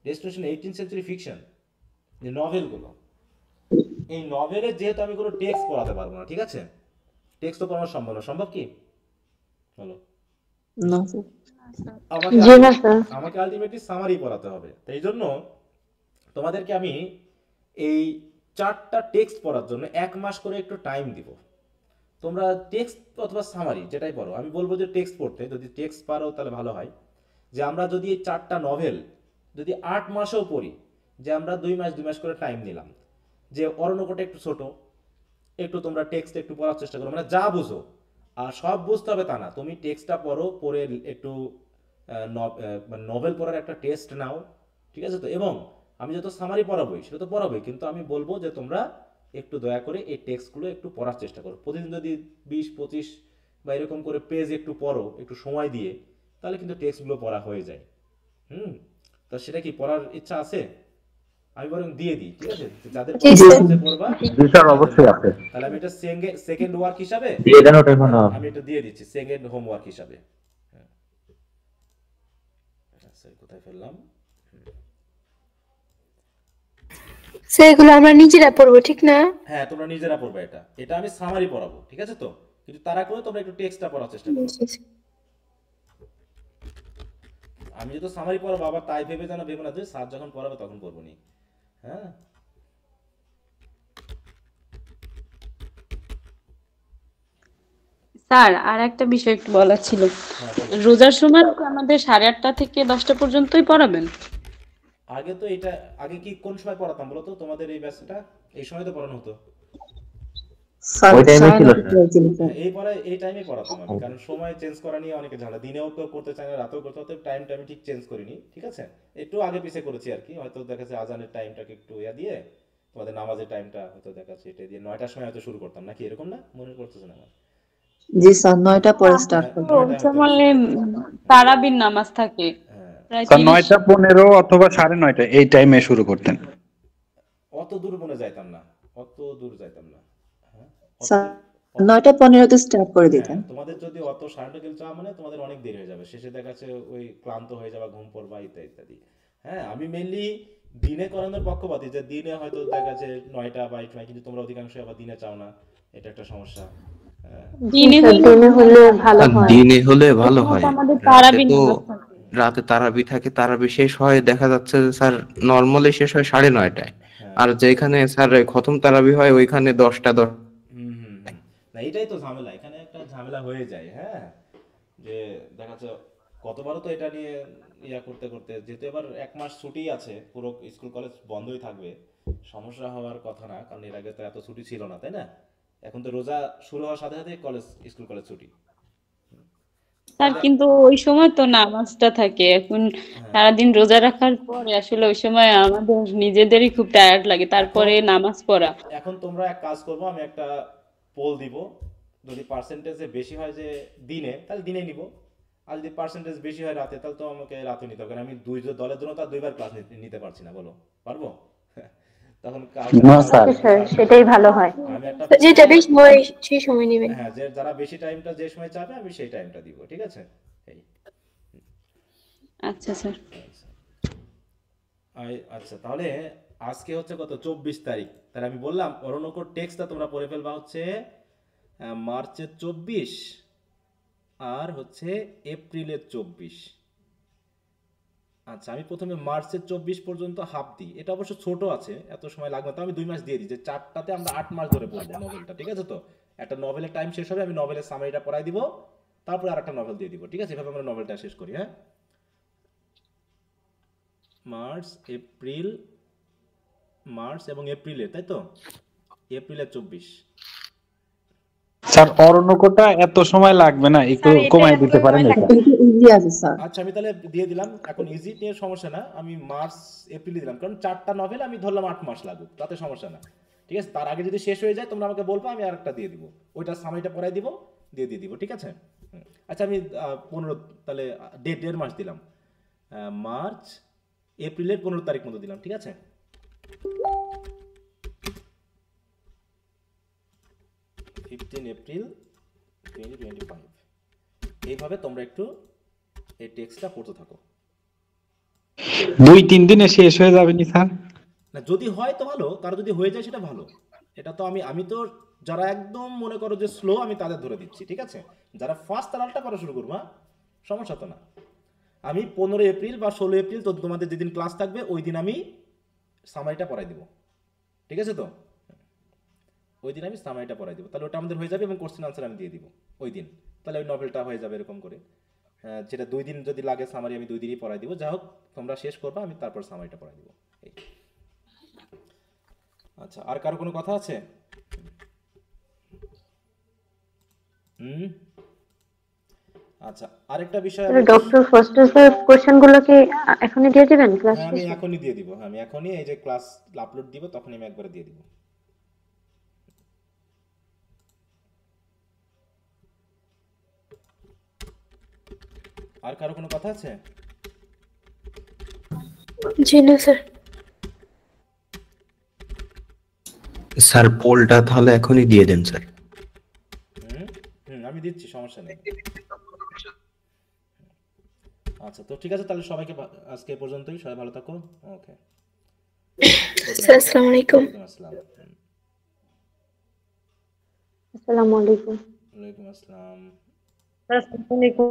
Speaker 1: রেস্টোরেশন 18th সেঞ্চুরি ফিকশন, যে নভেলগুলো, এই নভেলের যেহেতু আমি কোনো টেক্সট পড়াতে পারবো না, ঠিক আছে? টেক্সট তো পড়ানো সম্ভব না, সম্ভব কি বলো?
Speaker 7: না
Speaker 1: আমাকে
Speaker 3: জি না স্যার।
Speaker 1: আমাকে আলটিমেটলি সামারি পড়াতে হবে। তো এই জন্য তোমাদেরকে আমি এই 4টা টেক্সট পড়ার জন্য 1 মাস করে একটু টাইম দিব। তোমরা টেক্সট অথবা সামারি যেটাই পড়ো, আমি বলবো যে টেক্সট পড়তে, যদি টেক্সট পারো তাহলে ভালো হয়। যে আমরা যদি এই 4টা নভেল যদি 8 মাসেও পড়ি, যে আমরা 2 মাস করে টাইম নিলাম, যে অরণ্যকটা একটু ছোট, একটু তোমরা টেক্সট একটু পড়ার চেষ্টা করো, মানে যা বুঝো, আর সব বুঝতে হবে তা না, তুমি টেক্সটটা পড়ো, পড়ে একটু মানে নভেল পড়ার একটা টেস্ট নাও, ঠিক আছে তো? এবং আমি যত সামারি পড়াবোই সেটা তো পড়াবোই, কিন্তু আমি বলবো যে তোমরা একটু দয়া করে এই টেক্সটগুলো একটু পড়ার চেষ্টা করো। প্রতিদিন যদি 20-25 বা এরকম করে পেজ একটু পড়ো, একটু সময় দিয়ে, তাহলে কিন্তু টেক্সটগুলো পড়া হয়ে যায়। হুম, তা সেটা কি পড়ার ইচ্ছা আছে? আমি বরং দিয়ে দিই, ঠিক আছে? যাদের
Speaker 4: জি স্যার।
Speaker 1: পড়বা
Speaker 2: জি স্যার, অবশ্যই আছে।
Speaker 1: তাহলে আমি এটা সেকেন্ড ওয়ার্ক হিসাবে আমি এটা দিয়ে দিচ্ছি, সেকেন্ড হোমওয়ার্ক হিসাবে। হ্যাঁ, আচ্ছা কোথায় ফেললাম?
Speaker 4: সেগুলো আমরা নিজেরা পড়বো, ঠিক না?
Speaker 1: হ্যাঁ তোমরা নিজেরা পড়বে, এটা এটা আমি সামারি পড়াবো, ঠিক আছে তো? কিন্তু তারা করে তোমরা একটু টেক্সটটা পড়ার চেষ্টা করো। আমি যেহেতু সামারি পড়াবো, আবার তাই ভেবে না যে স্যার যখন পড়াবে তখন পড়বো নি। হ্যাঁ,
Speaker 6: স্যার আর একটা বিষয় একটু বলার ছিল, রোজার সময় কি আমাদের 8:30 থেকে 10টা পর্যন্তই পড়াবেন?
Speaker 1: আগে তো এটা, আগে কি কোন সময় পড়াতাম বলো তো? তোমাদের এই ব্যাচটা এই সময় তো পড়ানো হতো।
Speaker 2: ওই টাইমে ছিল
Speaker 1: হ্যাঁ, এই টাইমে পড়াতাম আমি, কারণ সময় চেঞ্জ করা নিয়ে অনেকে ঝামেলা, দিনেও তো করতে চায় না, রাতেও করতে হতো, টাইমটা আমি ঠিক চেঞ্জ করিনি, ঠিক আছে? একটু আগে পিছে করেছি আর কি, হয়তো দেখা যাচ্ছে আজানের টাইমটাকে একটু দিয়ে, তোমাদের নামাজের টাইমটা হয়তো দেখা যাচ্ছে এটা দিয়ে 9টার সময় হয়তো শুরু করতাম, নাকি এরকম না? মনে পড়তেছে না আমার।
Speaker 8: জি স্যার 9টা পরে স্টার্ট
Speaker 1: হ্যাঁ,
Speaker 8: করব।
Speaker 6: ওই
Speaker 1: 9টায় হয়তো
Speaker 6: সময়
Speaker 1: শুরু করতাম।
Speaker 6: তারাবির নামাজ থাকে
Speaker 1: হ্যাঁ,
Speaker 6: প্রায়
Speaker 2: স্যার
Speaker 6: 30।
Speaker 2: 9টা 15 অথবা 9:30 এই টাইমে শুরু করতেন।
Speaker 1: অত দূর মনে যাইতাম না, অত দূর যাইতাম না। হ্যাঁ, অত
Speaker 8: স্যার
Speaker 1: দূর-
Speaker 8: 9টা 15 তে স্টার্ট করে
Speaker 1: হ্যাঁ,
Speaker 8: দিতেন।
Speaker 1: তোমাদের যদি অত সারাটা খেলতে চাও মানে তোমাদের অনেক দেরি হয়ে যাবে, শেষে দেখা যাচ্ছে ওই ক্লান্ত হয়ে যাবে, ঘুম পড়বা ইত্যাদি ইত্যাদি। হ্যাঁ, আমি মেনলি দিনে করানোর পক্ষপাতী, যে দিনে হয়তো দেখা যাচ্ছে 9টা বা 8টা, কিন্তু তোমরা অধিকাংশ আবার দিনে চাও না, এটা একটা সমস্যা। হ্যাঁ,
Speaker 6: দিনে
Speaker 3: স্যার
Speaker 6: হলে
Speaker 3: দিনে হলে ভালো
Speaker 9: আর
Speaker 3: হয়।
Speaker 9: দিনে হলে ভালো
Speaker 6: প্রথমত
Speaker 9: হয়।
Speaker 6: আমাদের
Speaker 9: রাতে
Speaker 6: তারাবির
Speaker 9: তো
Speaker 6: নামাজ থাকে।
Speaker 9: রাতে তারাবি থাকে, তারাবি শেষ হয় দেখা যাচ্ছে যে স্যার নর্মালি শেষ হয় 9:30টায়।
Speaker 1: হ্যাঁ,
Speaker 9: আর যেখানে স্যার খতম তারাবি হয় ওইখানে 10টা।
Speaker 1: হুম হুম হুম। না এটাই তো ঝামেলা, এখানে একটা ঝামেলা হয়ে যায়। হ্যাঁ, যে দেখা যাচ্ছে কতবারও তো এটা নিয়ে করতে করতে, যেহেতু এবার 1 মাস ছুটি আছে, পুরো স্কুল কলেজ বন্ধই থাকবে, সমস্যা হওয়ার কথা না, কারণ এর আগে তো এত ছুটি ছিল না, তাই না? এখন তো রোজা শুরু হওয়ার সাথে সাথে স্কুল কলেজ ছুটি।
Speaker 6: স্যার কিন্তু ওই সময় তো নামাজটা থাকে, এখন
Speaker 1: হ্যাঁ,
Speaker 6: সারাদিন রোজা রাখার পরে আসলে ওই সময় আমাদের নিজেদেরই খুব টায়ার্ড লাগে, তারপরে
Speaker 1: এখন
Speaker 6: নামাজ পড়া।
Speaker 1: এখন তোমরা এক কাজ করবো, আমি একটা পোল দিব, যদি পার্সেন্টেজে বেশি হয় যে দিনে, তাহলে দিনে নিব, আর যদি পার্সেন্টেজ বেশি হয় রাতে, তাহলে তো আমাকে রাতে নিতে হবে, কারণ আমি দুই দলের জন্য তার 2বার ক্লাস নিতে পারছি না, বলো পারবো? তখন
Speaker 2: না স্যার,
Speaker 3: স্যার সেটাই ভালো হয়।
Speaker 1: আমি একটা
Speaker 4: যেটা বেশি হয় সেই সময় নেবেন।
Speaker 1: হ্যাঁ, যে যারা বেশি টাইমটা যে সময় চাবে আমি সেই টাইমটা দিব, ঠিক আছে? এই
Speaker 6: আচ্ছা স্যার।
Speaker 1: আচ্ছা, তাহলে আজকে হচ্ছে কত, 24 তারিখ। তাহলে আমি বললাম অরণ্যকর টেক্সটটা তোমরা পড়ে ফেলবা হচ্ছে মার্চের 24 আর হচ্ছে এপ্রিলের 24। আচ্ছা, আমি প্রথমে মার্চের 24 পর্যন্ত হাফ দিই। এটা অবশ্য ছোট আছে, এত সময় লাগবে না, তো আমি 2 মাস দিয়ে দিই, যে 4টাতে আমরা 8 মাস ধরে পড়বো নভেলটা, ঠিক আছে? তো একটা নভেলের টাইম শেষ হবে, আমি নভেলের সামারিটা পড়াই দিব, তারপরে আরেকটা নভেল দিয়ে দিব, ঠিক আছে? এভাবে আমরা নভেলটা শেষ করি। হ্যাঁ, মার্চ এবং এপ্রিলের, তাই তো? এপ্রিলের 24।
Speaker 2: স্যার অরণ্যকটা এত সময় লাগবে না, একটু কমাই দিতে পারেন এটা?
Speaker 8: কিন্তু ইজি আছে স্যার।
Speaker 1: আচ্ছা, আমি তাহলে দিয়ে দিলাম, এখন ইজি নিয়ে সমস্যা না, আমি মার্চ এপ্রিলে দিলাম, কারণ 4টা নভেল আমি ধরলাম 8 মাস লাগুক, তাতে সমস্যা না, ঠিক আছে? তার আগে যদি শেষ হয়ে যায় তোমরা আমাকে বলবো, আমি আরেকটা দিয়ে দিব, ওইটা সামারিটা পড়াই দিব, দিয়ে দিব, ঠিক আছে? আচ্ছা, আমি 15, তাহলে 1.5 মাস দিলাম, মার্চ এপ্রিলের 15 তারিখ মতো দিলাম, ঠিক আছে? 15 এপ্রিল 2025। এইভাবে তোমরা একটু এই টেক্সটটা পড়তে থাকো।
Speaker 2: 2-3 দিনে শেষ হয়ে যাবে নি স্যার?
Speaker 1: না, যদি হয় তো ভালো, কারো যদি হয়ে যায় সেটা ভালো। এটা তো আমি তো যারা একদম মনে করো যে স্লো, আমি তাদের ধরে দিচ্ছি, ঠিক আছে? যারা ফার্স্ট তারালটা করা শুরু করবো, সমস্যা তো না। আমি 15 এপ্রিল বা 16 এপ্রিল তো তোমাদের যেদিন ক্লাস থাকবে ওই দিন আমি সামারিটা পড়াই দিব, ঠিক আছে? তো ওই দিন আমি সামারিটা পড়াই দিব, তাহলে ওটা আমাদের হয়ে যাবে, এবং কোশ্চেন আনসার আমি দিয়ে দিব ওই দিন, তাহলে ওই নভেলটা হয়ে যাবে এরকম করে। যেটা 2 দিন যদি লাগে সামারি, আমি 2 দিনই পড়াই দিব। যা হোক, তোমরা শেষ করবা, আমি তারপর সামারিটা পড়াই দিব। আচ্ছা, আর কারো কোনো কথা আছে? আচ্ছা, আরেকটা বিষয়
Speaker 3: ডক্টর ফার্স্টের কোশ্চেনগুলো কি এখনই দিয়ে দিবেন ক্লাস
Speaker 1: হ্যাঁ, আমি
Speaker 3: শেষে?
Speaker 1: এখনই দিয়ে দিব। হ্যাঁ, আমি এখনই এই যে ক্লাস আপলোড দিব তখনই আমি একবারে দিয়ে দিব। আর কারো কোনো কথা আছে?
Speaker 4: জি না স্যার।
Speaker 9: স্যার পোলটা তাহলে এখনই দিয়ে দেন স্যার।
Speaker 1: আমি দিচ্ছি, সমস্যা নেই। আচ্ছা, তো ঠিক আছে, তাহলে সবাইকে আজকে এ পর্যন্তই, সবাই ভালো থাকো। ওকে,
Speaker 4: স্যার আসসালামু আলাইকুম।
Speaker 1: আসসালাম।
Speaker 3: আসসালামু আলাইকুম।
Speaker 1: ওয়ালাইকুম আসসালাম।
Speaker 7: আসসালামু আলাইকুম।